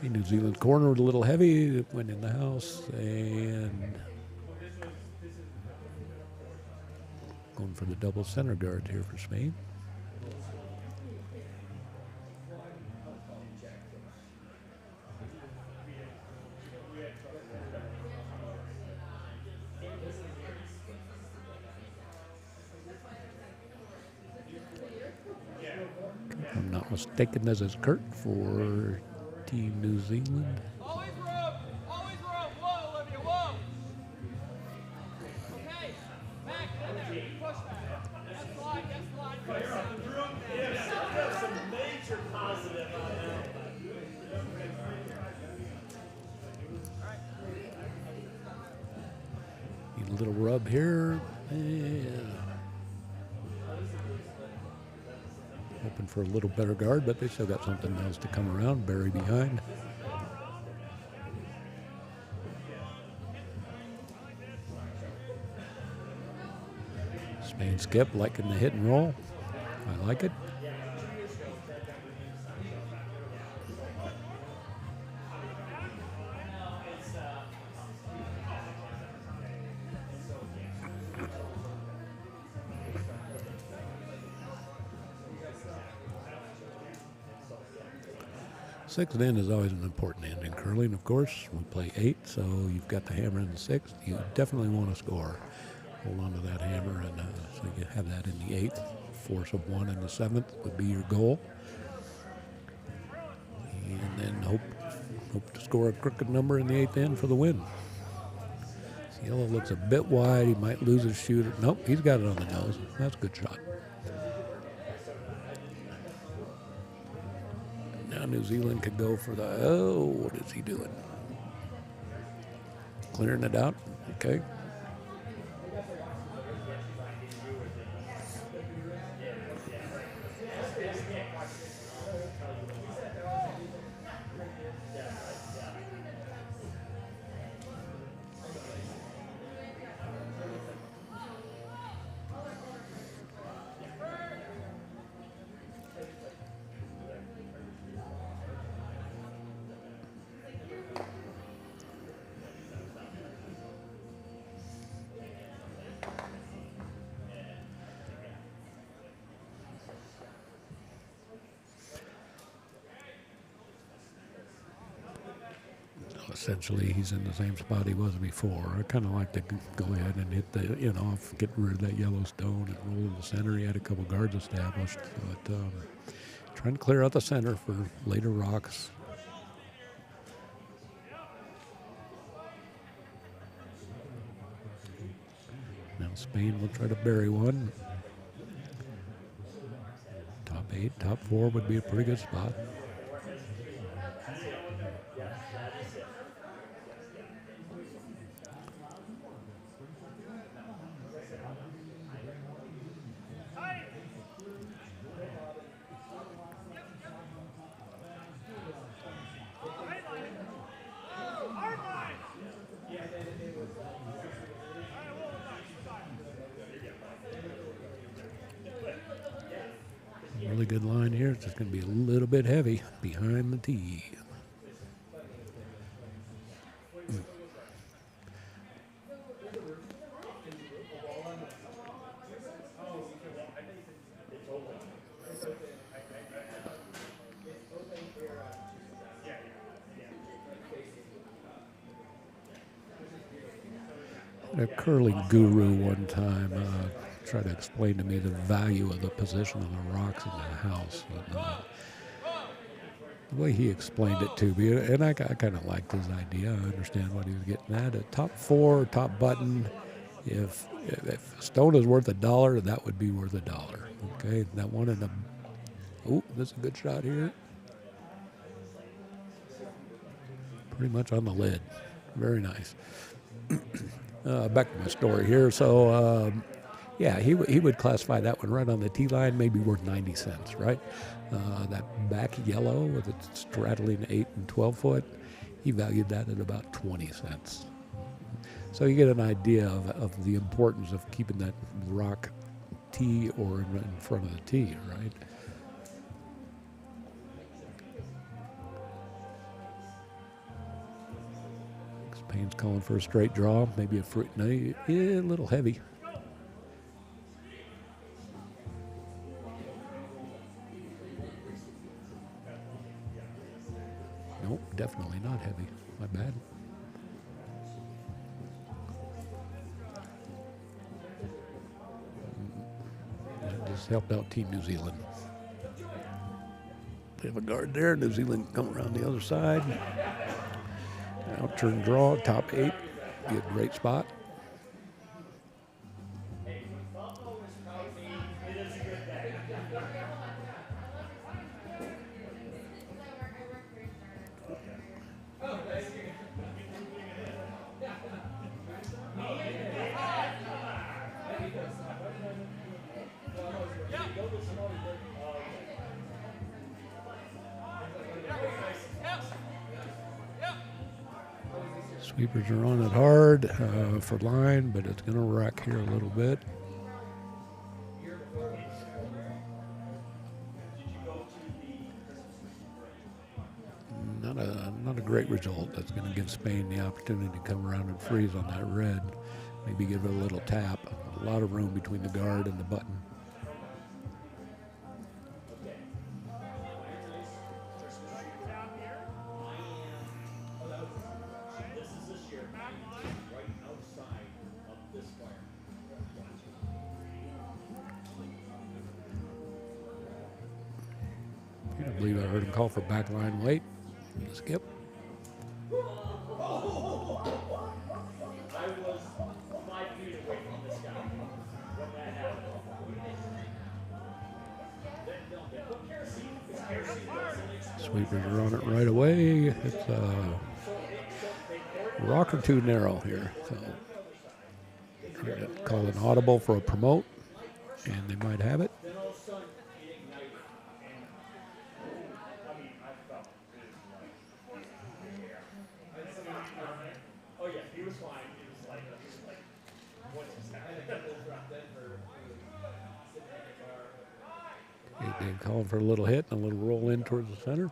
New Zealand cornered a little heavy. It went in the house and going for the double center guard here for Spain. If I'm not mistaken, this is Kurt for Team New Zealand. Always rope. Always rope. Whoa, Olivia, whoa. Okay. Back, in there. Push back. Yes, slide. Yes, slide. Some major positive on that. Need a little rub here. And hoping for a little better guard, but they still got something else to come around. Barry behind. Spain skip liking the hit and roll. I like it. Sixth in is always an important end in curling, of course. We play 8, so you've got the hammer in the 6th. You definitely want to score. Hold on to that hammer, and so you have that in the 8th. Force of 1 in the 7th would be your goal. And then hope to score a crooked number in the 8th end for the win. So yellow looks a bit wide. He might lose his shooter. Nope, he's got it on the nose. That's a good shot. Now New Zealand could go for the, oh, what is he doing? Clearing it out, okay. Essentially, he's in the same spot he was before. I kind of like to go ahead and hit the in off, get rid of that yellow stone, and roll in the center. He had a couple guards established, but trying to clear out the center for later rocks. Now Spain will try to bury one. Top 8, top 4 would be a pretty good spot. Really good line here. It's just going to be a little bit heavy behind the tee. A curling guru one time tried to explain to me the value of the position of the rocks in the house. And, the way he explained it to me, and I kind of liked his idea. I understand what he was getting at. A top 4, top button, if a stone is worth $1, that would be worth $1. Okay, that one in the, oh, that's a good shot here. Pretty much on the lid. Very nice. Back to my story here. So, yeah, he would classify that one right on the tee line, maybe worth 90 cents, right? That back yellow with its straddling 8 and 12 foot, he valued that at about 20 cents. So you get an idea of the importance of keeping that rock tee or in front of the tee, right? Spain's calling for a straight draw, maybe a fruit. No, a little heavy. Nope, definitely not heavy. My bad. That just helped out Team New Zealand. They have a guard there. New Zealand come around the other side. Now turn draw, top 8, be a great spot. Sweepers are on it hard for line, but it's going to wreck here a little bit. Not a great result. That's going to give Spain the opportunity to come around and freeze on that red. Maybe give it a little tap. A lot of room between the guard and the button. believe I heard him call for backline weight. Skip. I was 5 feet away from this guy when that happened. Sweepers are on it right away. It's a rock or two narrow here. So trying to call an audible for a promote, and they might have it. Oh yeah, he was fine. He was like, what's his name? Hey, Dave calling for a little hit and a little roll in towards the center.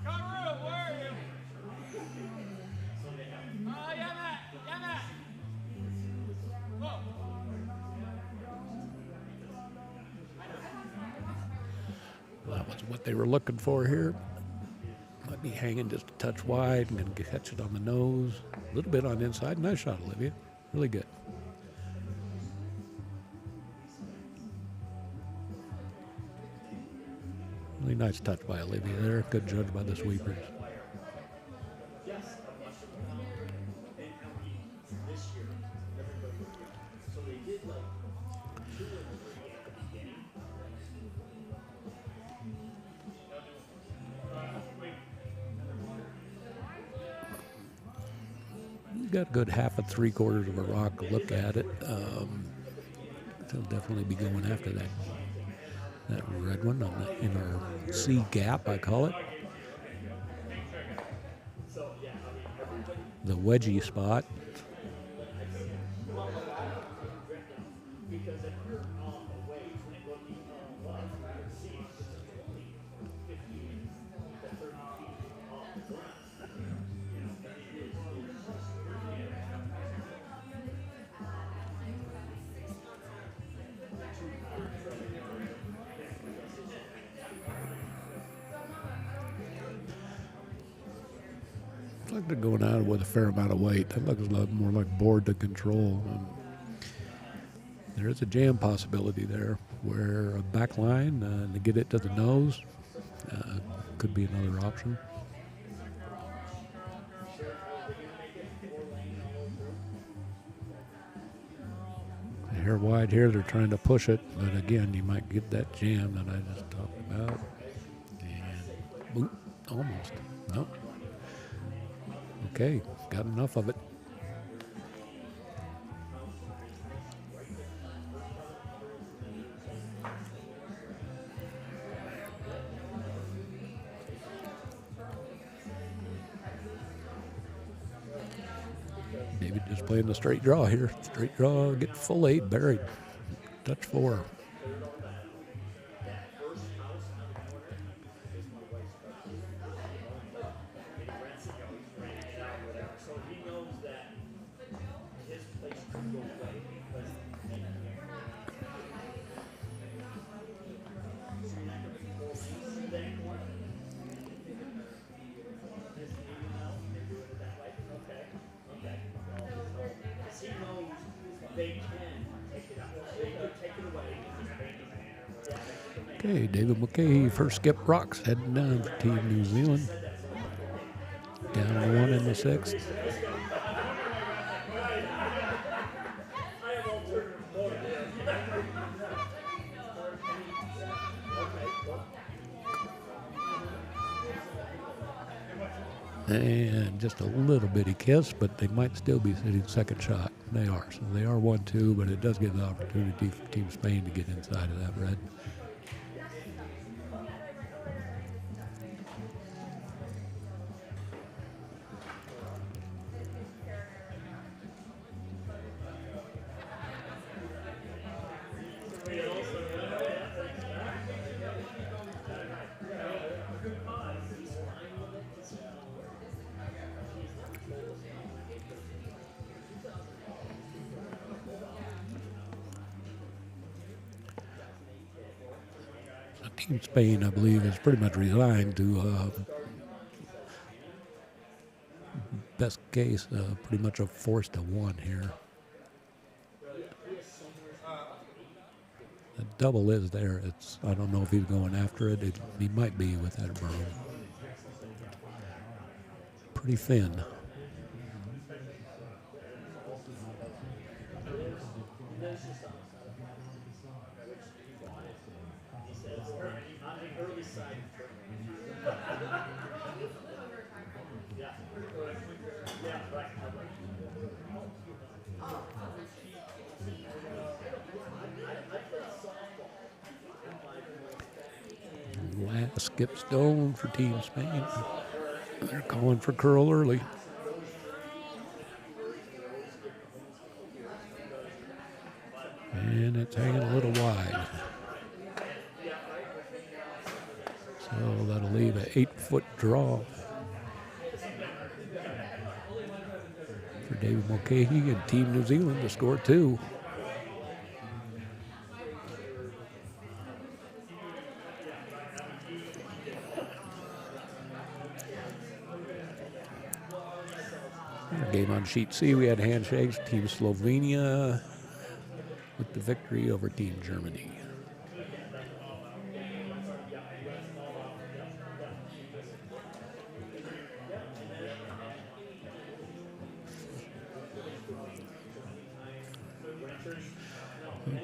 Conroe, where are you? Yeah, Matt. Yeah, Matt. Oh. That was what they were looking for here. Might be hanging just a touch wide and then catch it on the nose. A little bit on the inside. Nice shot, Olivia. Really good. Really nice touch by Olivia there. Good judge by the sweepers. We've got a good half of 3/4 of a rock to look at it. They'll definitely be going after that red one in our C gap, I call it. The wedgie spot. Looks like they're going out with a fair amount of weight. That looks a lot more like board to control. There is a jam possibility there where a back line to get it to the nose could be another option. Hair wide here, they're trying to push it, but again, you might get that jam that I just talked about. And boop, almost. Nope. Okay, got enough of it. David just playing the straight draw here. Straight draw, get full 8 buried. Touch 4. Okay, David McKay, first skip rocks, heading down for Team New Zealand. Down 1 in the 6th. And just a little bitty kiss, but they might still be sitting second shot. They are. So they are 1-2, but it does give the opportunity for Team Spain to get inside of that red. Team Spain, I believe, is pretty much resigned to best case, pretty much a 4-1 here. The double is there. I don't know if he's going after it. He might be with that broom. Pretty thin. Last skip stone for Team Spain. They're calling for curl early. And it's hanging a little wide. So that'll leave an 8-foot draw for David Mulcahy and Team New Zealand to score 2. Game on sheet C, we had handshakes. Team Slovenia with the victory over Team Germany.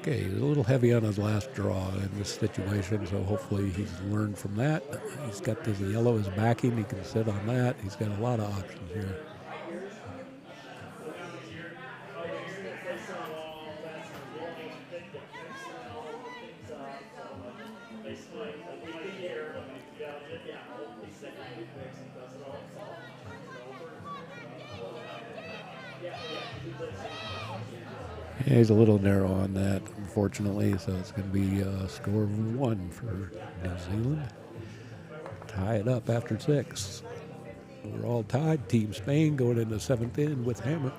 Okay, he's a little heavy on his last draw in this situation, so hopefully he's learned from that. He's got this yellow as backing. He can sit on that. He's got a lot of options here. Yeah, he's a little narrow on that, unfortunately, so it's going to be a score of 1 for New Zealand. Tie it up after 6. We're all tied. Team Spain going into 7th in with hammer.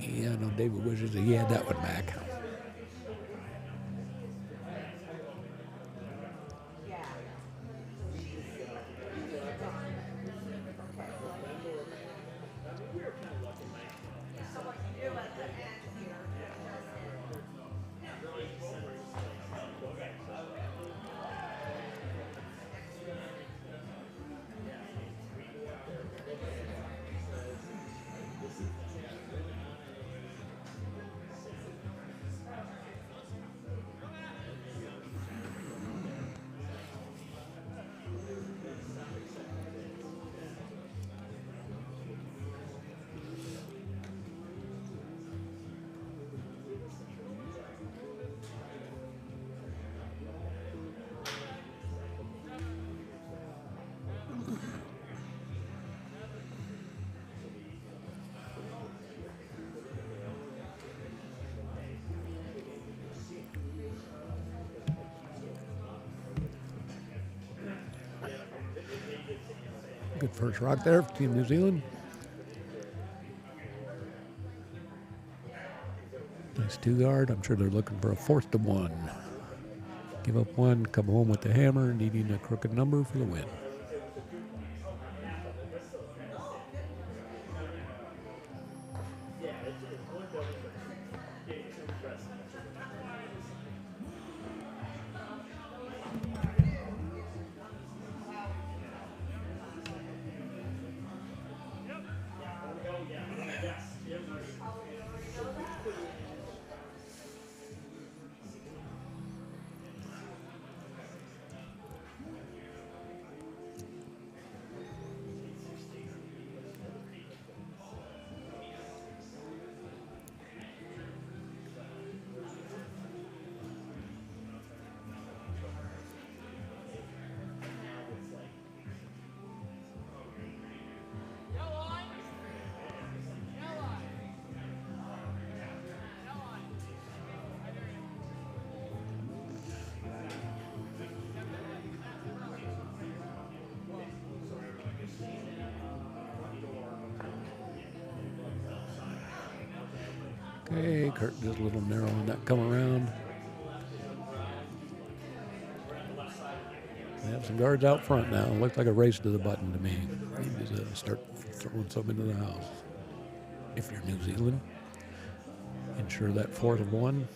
Yeah, I know David wishes he had that one back. Good first rock there for Team New Zealand. Nice 2-guard. I'm sure they're looking for a 4th-1. Give up 1, come home with the hammer, needing a crooked number for the win. Okay, Kurt just a little narrow on that come around. They have some guards out front now. Looks like a race to the button to me. Need to start throwing some into the house. If you're New Zealand, ensure that 4th and 1.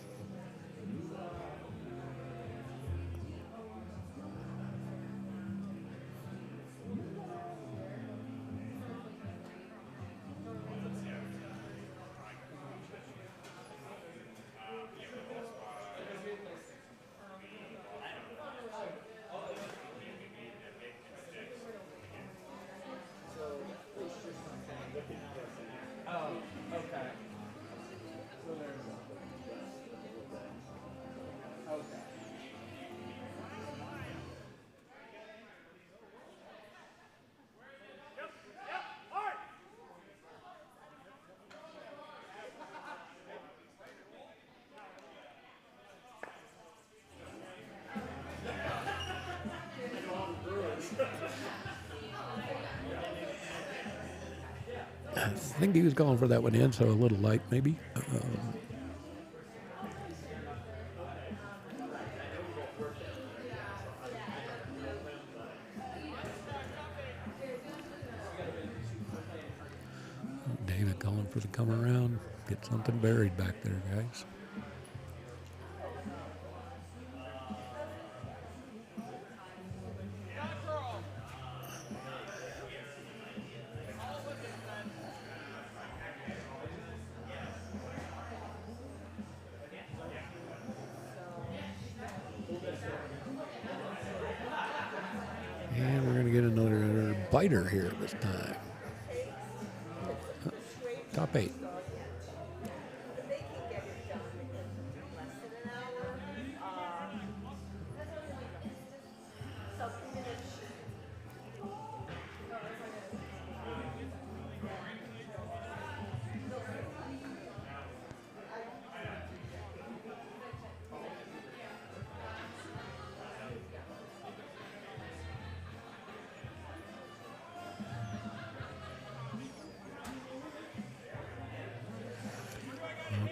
I think he was going for that one in, so a little light maybe. David going for the come around. Get something buried back there, guys. And we're going to get another biter here this time. Top 8.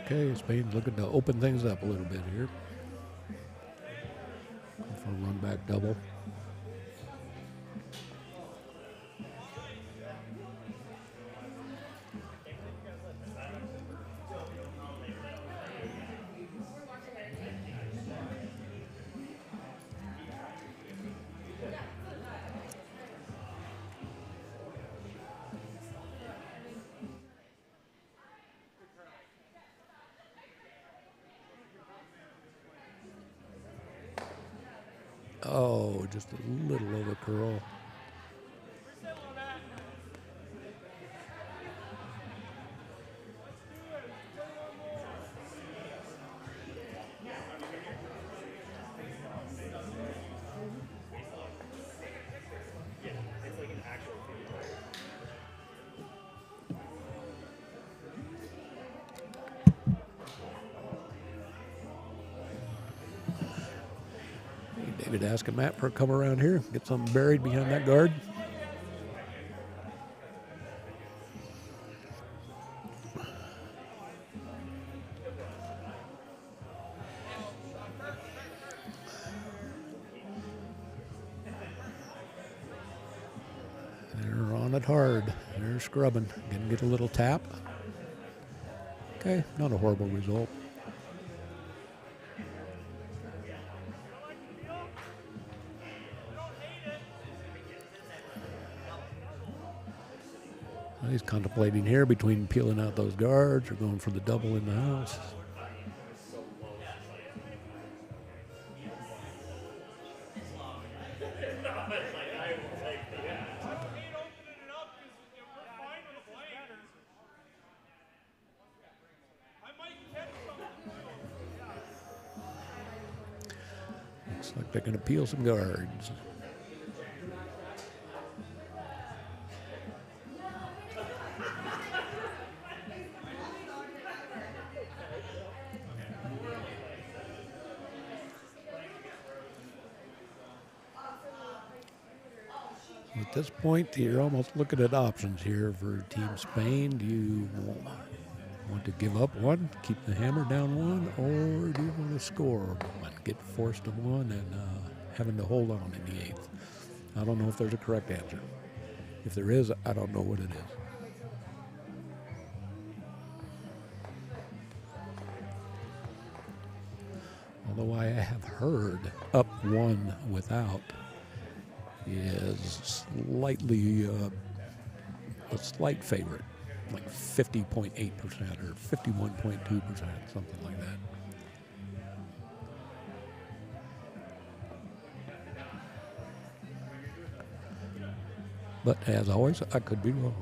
Okay, Spain's looking to open things up a little bit here. Going for a run back double. Oh, just a little over curl. David asking Matt for a come around here, get something buried behind that guard. They're on it hard. They're scrubbing. Gonna get a little tap. Okay, not a horrible result. He's contemplating here between peeling out those guards or going for the double in the house. Looks like they're going to peel some guards. At this point, you're almost looking at options here for Team Spain. Do you want to give up one, keep the hammer down one, or do you want to score one, get forced to one, and having to hold on in the 8th. I don't know if there's a correct answer. If there is, I don't know what it is. Although I have heard up 1 without is slightly a slight favorite, like 50.8% or 51.2%, something like that. But as always, I could be wrong.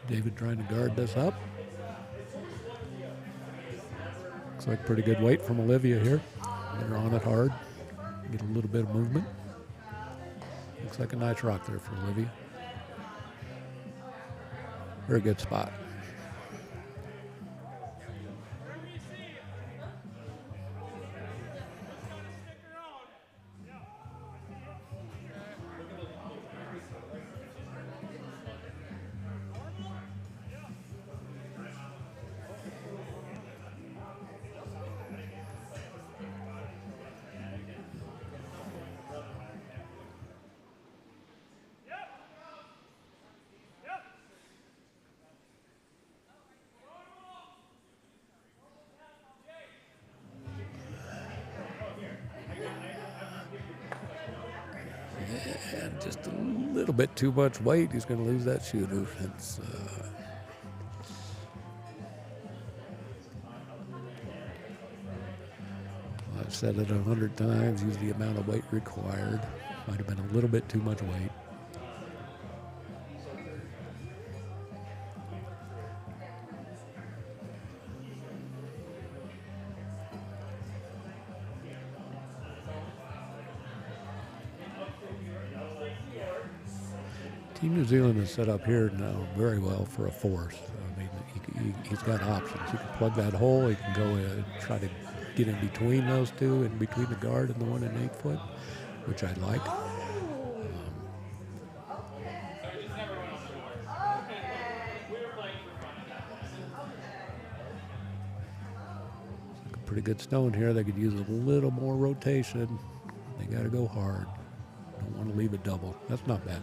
David trying to guard this up. Looks like pretty good weight from Olivia here. They're on it hard. Get a little bit of movement. Looks like a nice rock there for Olivia. Very good spot. And just a little bit too much weight. He's going to lose that shooter. It's, I've said it 100 times. Use the amount of weight required. Might have been a little bit too much weight. Team New Zealand is set up here now very well for a force. I mean, he's got options. He can plug that hole. He can go and try to get in between those two, in between the guard and the one in 8 foot, which I like. A pretty good stone here. They could use a little more rotation. They got to go hard. Don't want to leave it double. That's not bad.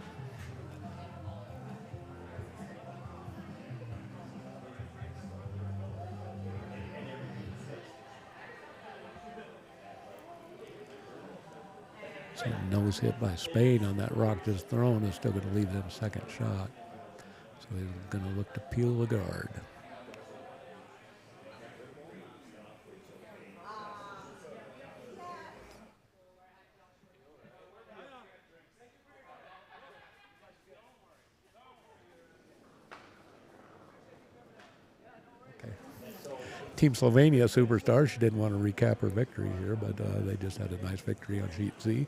Nose hit by Spain on that rock just thrown is still going to leave them second shot. So he's going to look to peel the guard. Okay. Team Slovenia superstar, she didn't want to recap her victory here, but they just had a nice victory on sheet Z.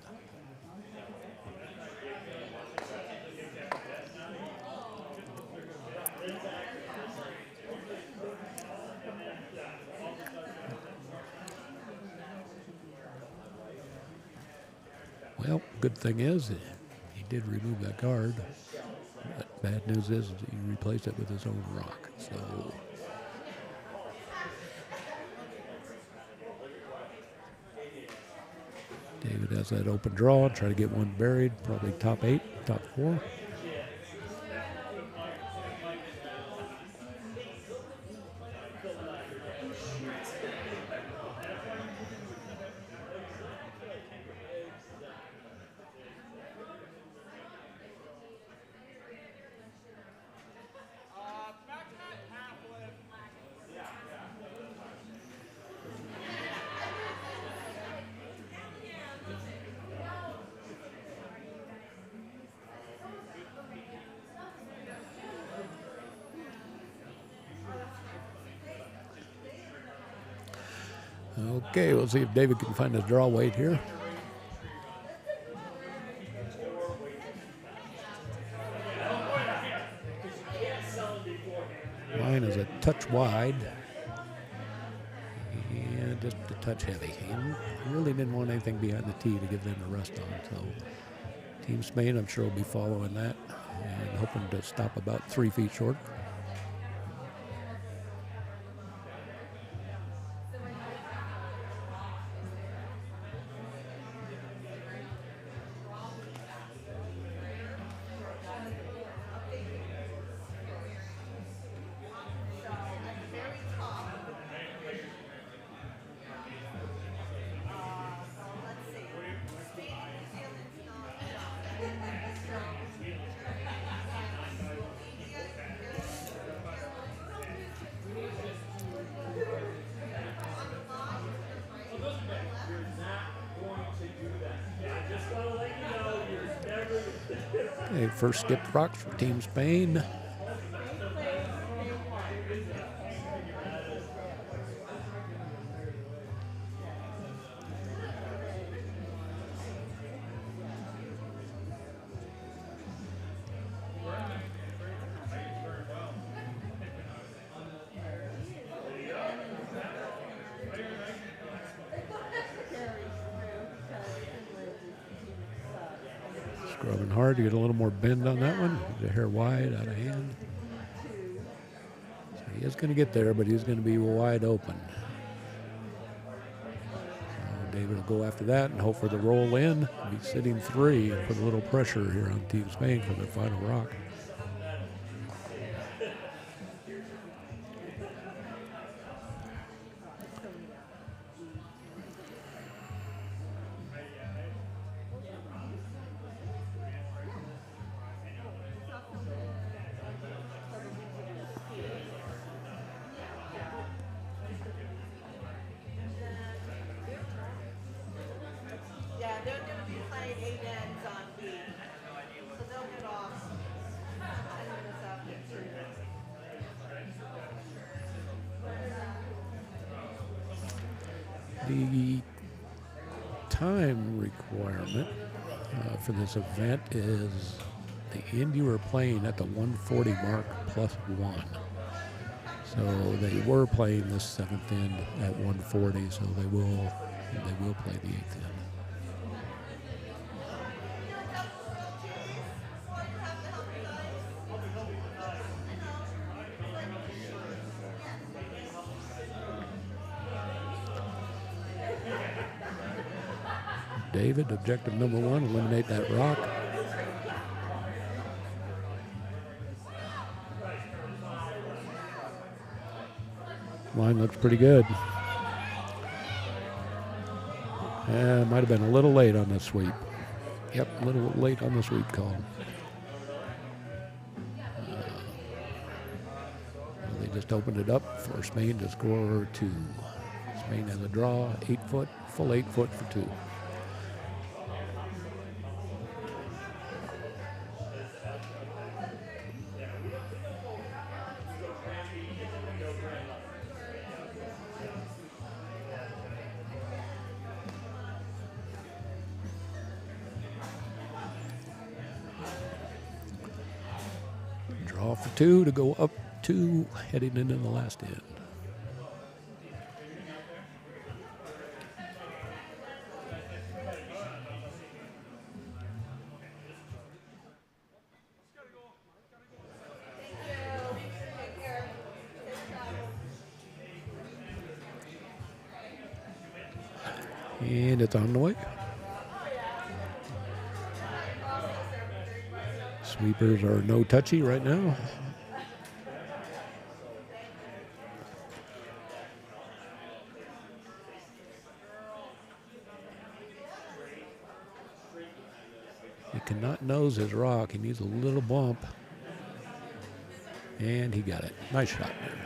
Well, good thing is he did remove that guard. But bad news is he replaced it with his own rock. So David has that open draw, try to get one buried, probably top 8, top 4. Okay, we'll see if David can find his draw weight here. Line is a touch wide. And just a touch heavy. He really didn't want anything behind the tee to give them a rest on. So Team Spain, I'm sure, will be following that and hoping to stop about 3 feet short. Okay, first skipped rocks for Team Spain. Scrubbing hard to get a little more bend on that one. The hair wide, out of hand. So he is going to get there, but he's going to be wide open. So David will go after that and hope for the roll in. Be sitting 3 and put a little pressure here on Team Spain for their final rock. Yeah, they're going to be playing 8 ends on B. So they'll get off 10 minutes after 2. The time requirement for this event is the end you are playing at the 140 mark plus 1. So they were playing this 7th end at 140, so they will play the 8th end. David, objective number 1, eliminate that rock. Line looks pretty good. Might have been a little late on the sweep. Yep, a little late on the sweep call. They just opened it up for Spain to score 2. Spain has a draw, 8 foot, full 8 foot for 2. Draw for 2 to go up 2, heading into the last end. And it's on the way. Sweepers are no touchy right now. He cannot nose his rock. He needs a little bump. And he got it. Nice shot there.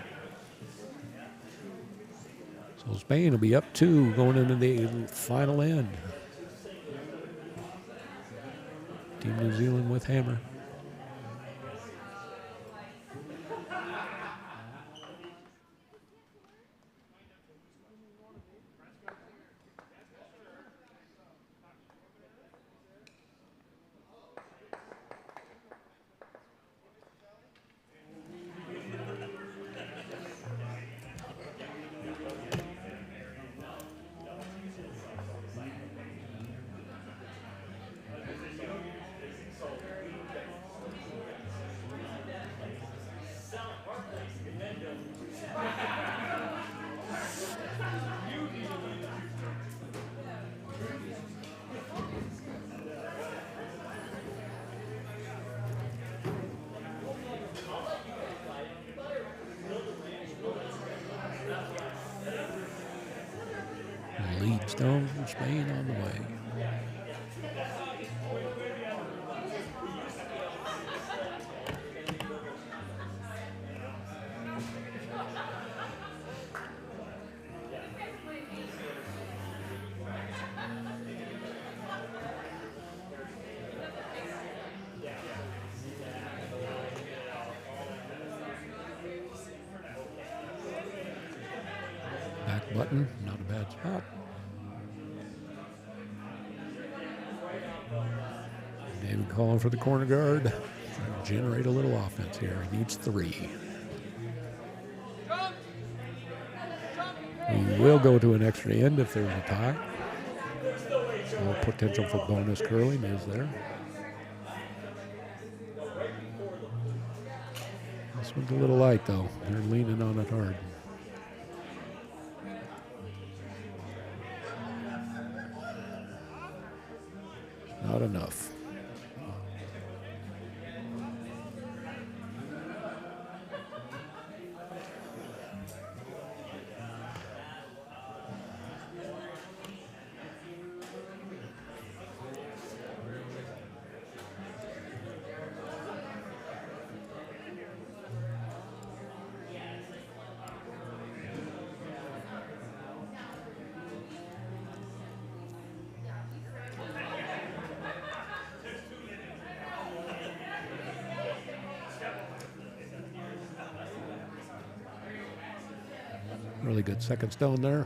So Spain will be up 2 going into the final end. Team New Zealand with hammer. stone from Spain on the way. Back button, not a bad spot. David calling for the corner guard. Trying to generate a little offense here. He needs 3. We will go to an extra end if there's a tie. So potential for bonus curling is there. This one's a little light though. They're leaning on it hard. Not enough. Really good second stone there.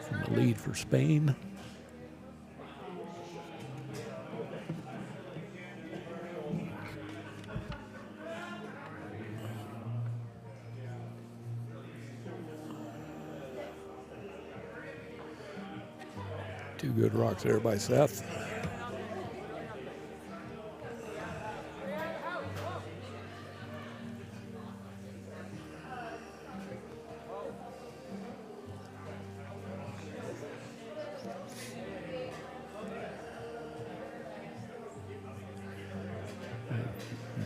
From the lead for Spain. Two good rocks there by Seth.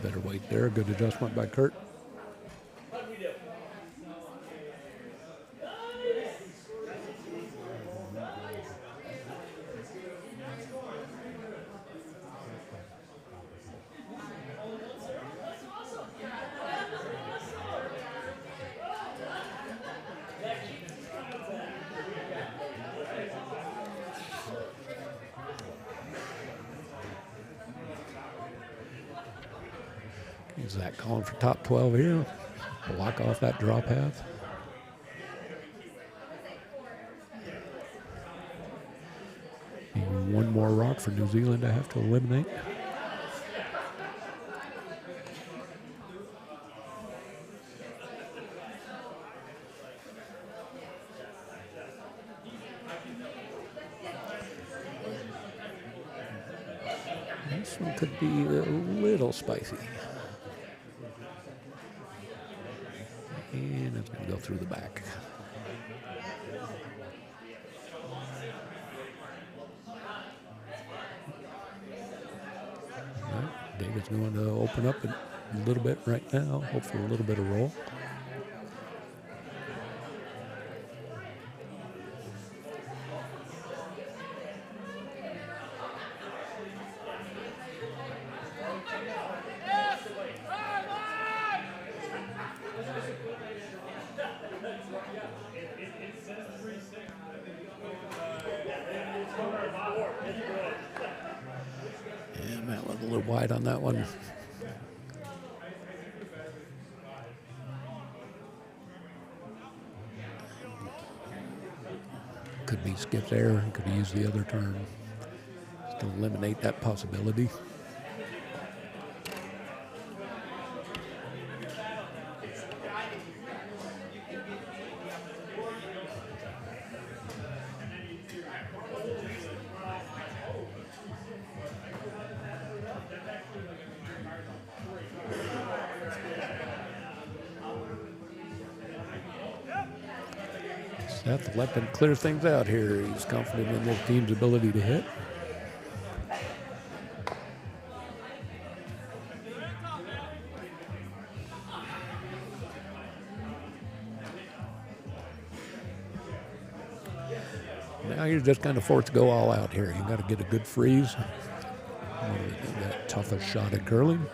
Better weight there. Good adjustment by Kurt. Zach calling for top 12 here. Block off that draw path. Even one more rock for New Zealand to have to eliminate. This one could be a little spicy. And it's going to go through the back. All right, David's going to open up a little bit right now. Hope for a little bit of roll. And Matt went a little wide on that one. Could be skipped there. Could have used the other turn to eliminate that possibility. Seth let them clear things out here. He's confident in their team's ability to hit. you're just kind of forced to go all out here. You got to get a good freeze. That toughest shot at curling.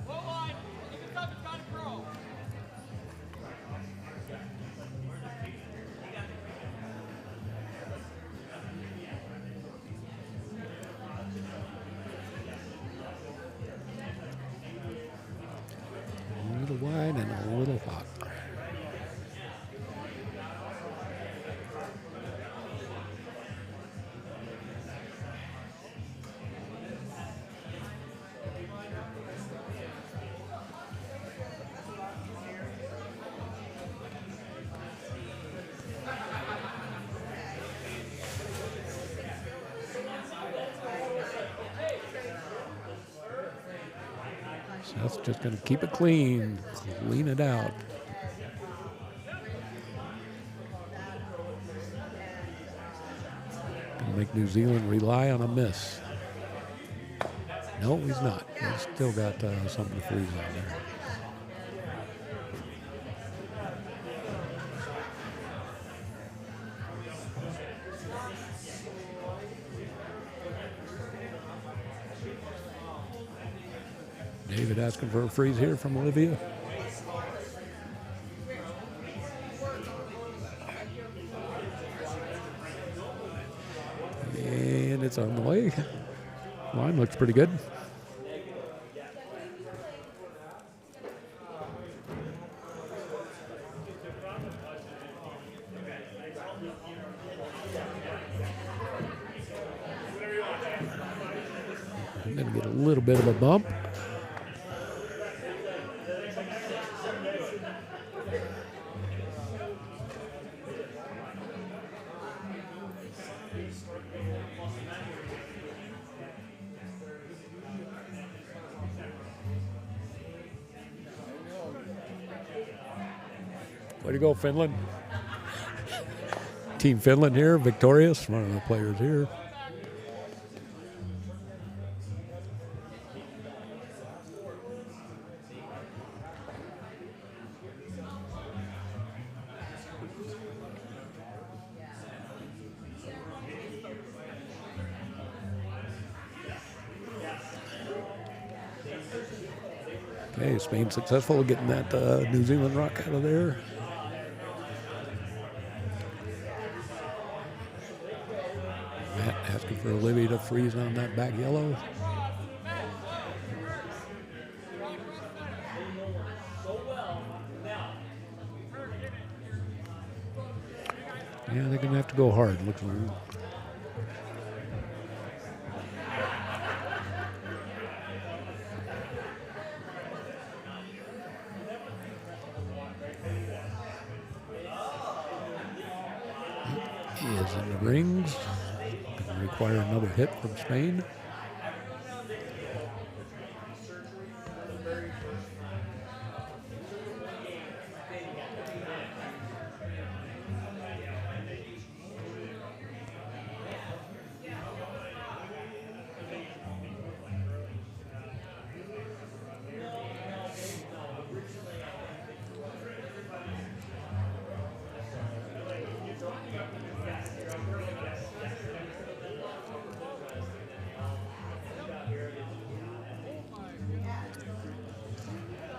Low line. If it's up, it's got to grow. A little wide and a little hot. So that's just going to keep it clean it out. Gonna make New Zealand rely on a miss. No, he's not. He's still got something to freeze on there. David asking for a freeze here from Olivia. And it's on the way. Line looks pretty good. I'm going to get a little bit of a bump. Way to go, Finland. Team Finland here, victorious. One of the players here. Okay, Spain successful at getting that New Zealand rock out of there. Matt asking for Olivia to freeze on that back yellow. Yeah, they're going to have to go hard. Looks like. He is in the rings. Going to require another hit from Spain.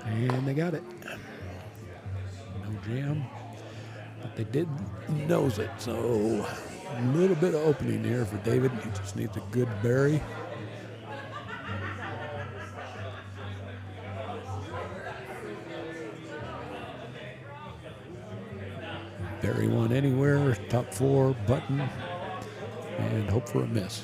And they got it. No jam. But they did nose it, so a little bit of opening here for David. He just needs a good bury. Bury one anywhere, top four, button, and hope for a miss.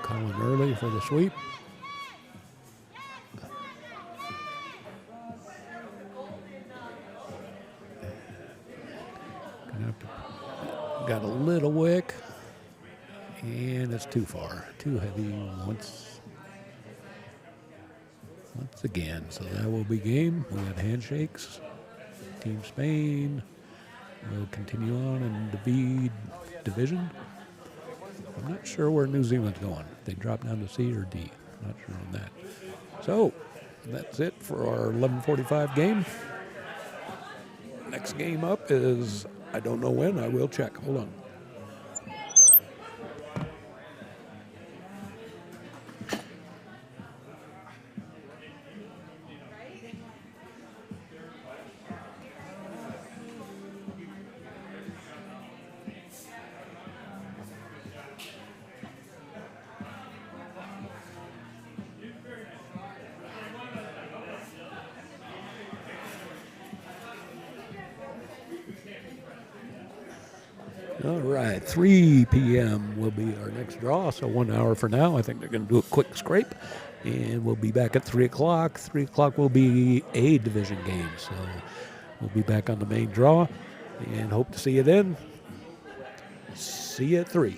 calling early for the sweep. Gonna have to, got a little wick, and it's too far, too heavy once again. So that will be game. We got handshakes. Team Spain will continue on in the B division. I'm not sure where New Zealand's going. They drop down to C or D. Not sure on that. So that's it for our 11:45 game. Next game up is, I don't know when. I will check. Hold on. All right, 3 p.m. will be our next draw, so 1 hour for now. I think they're going to do a quick scrape, and we'll be back at 3 o'clock. 3 o'clock will be a division game, so we'll be back on the main draw, and hope to see you then. See you at 3.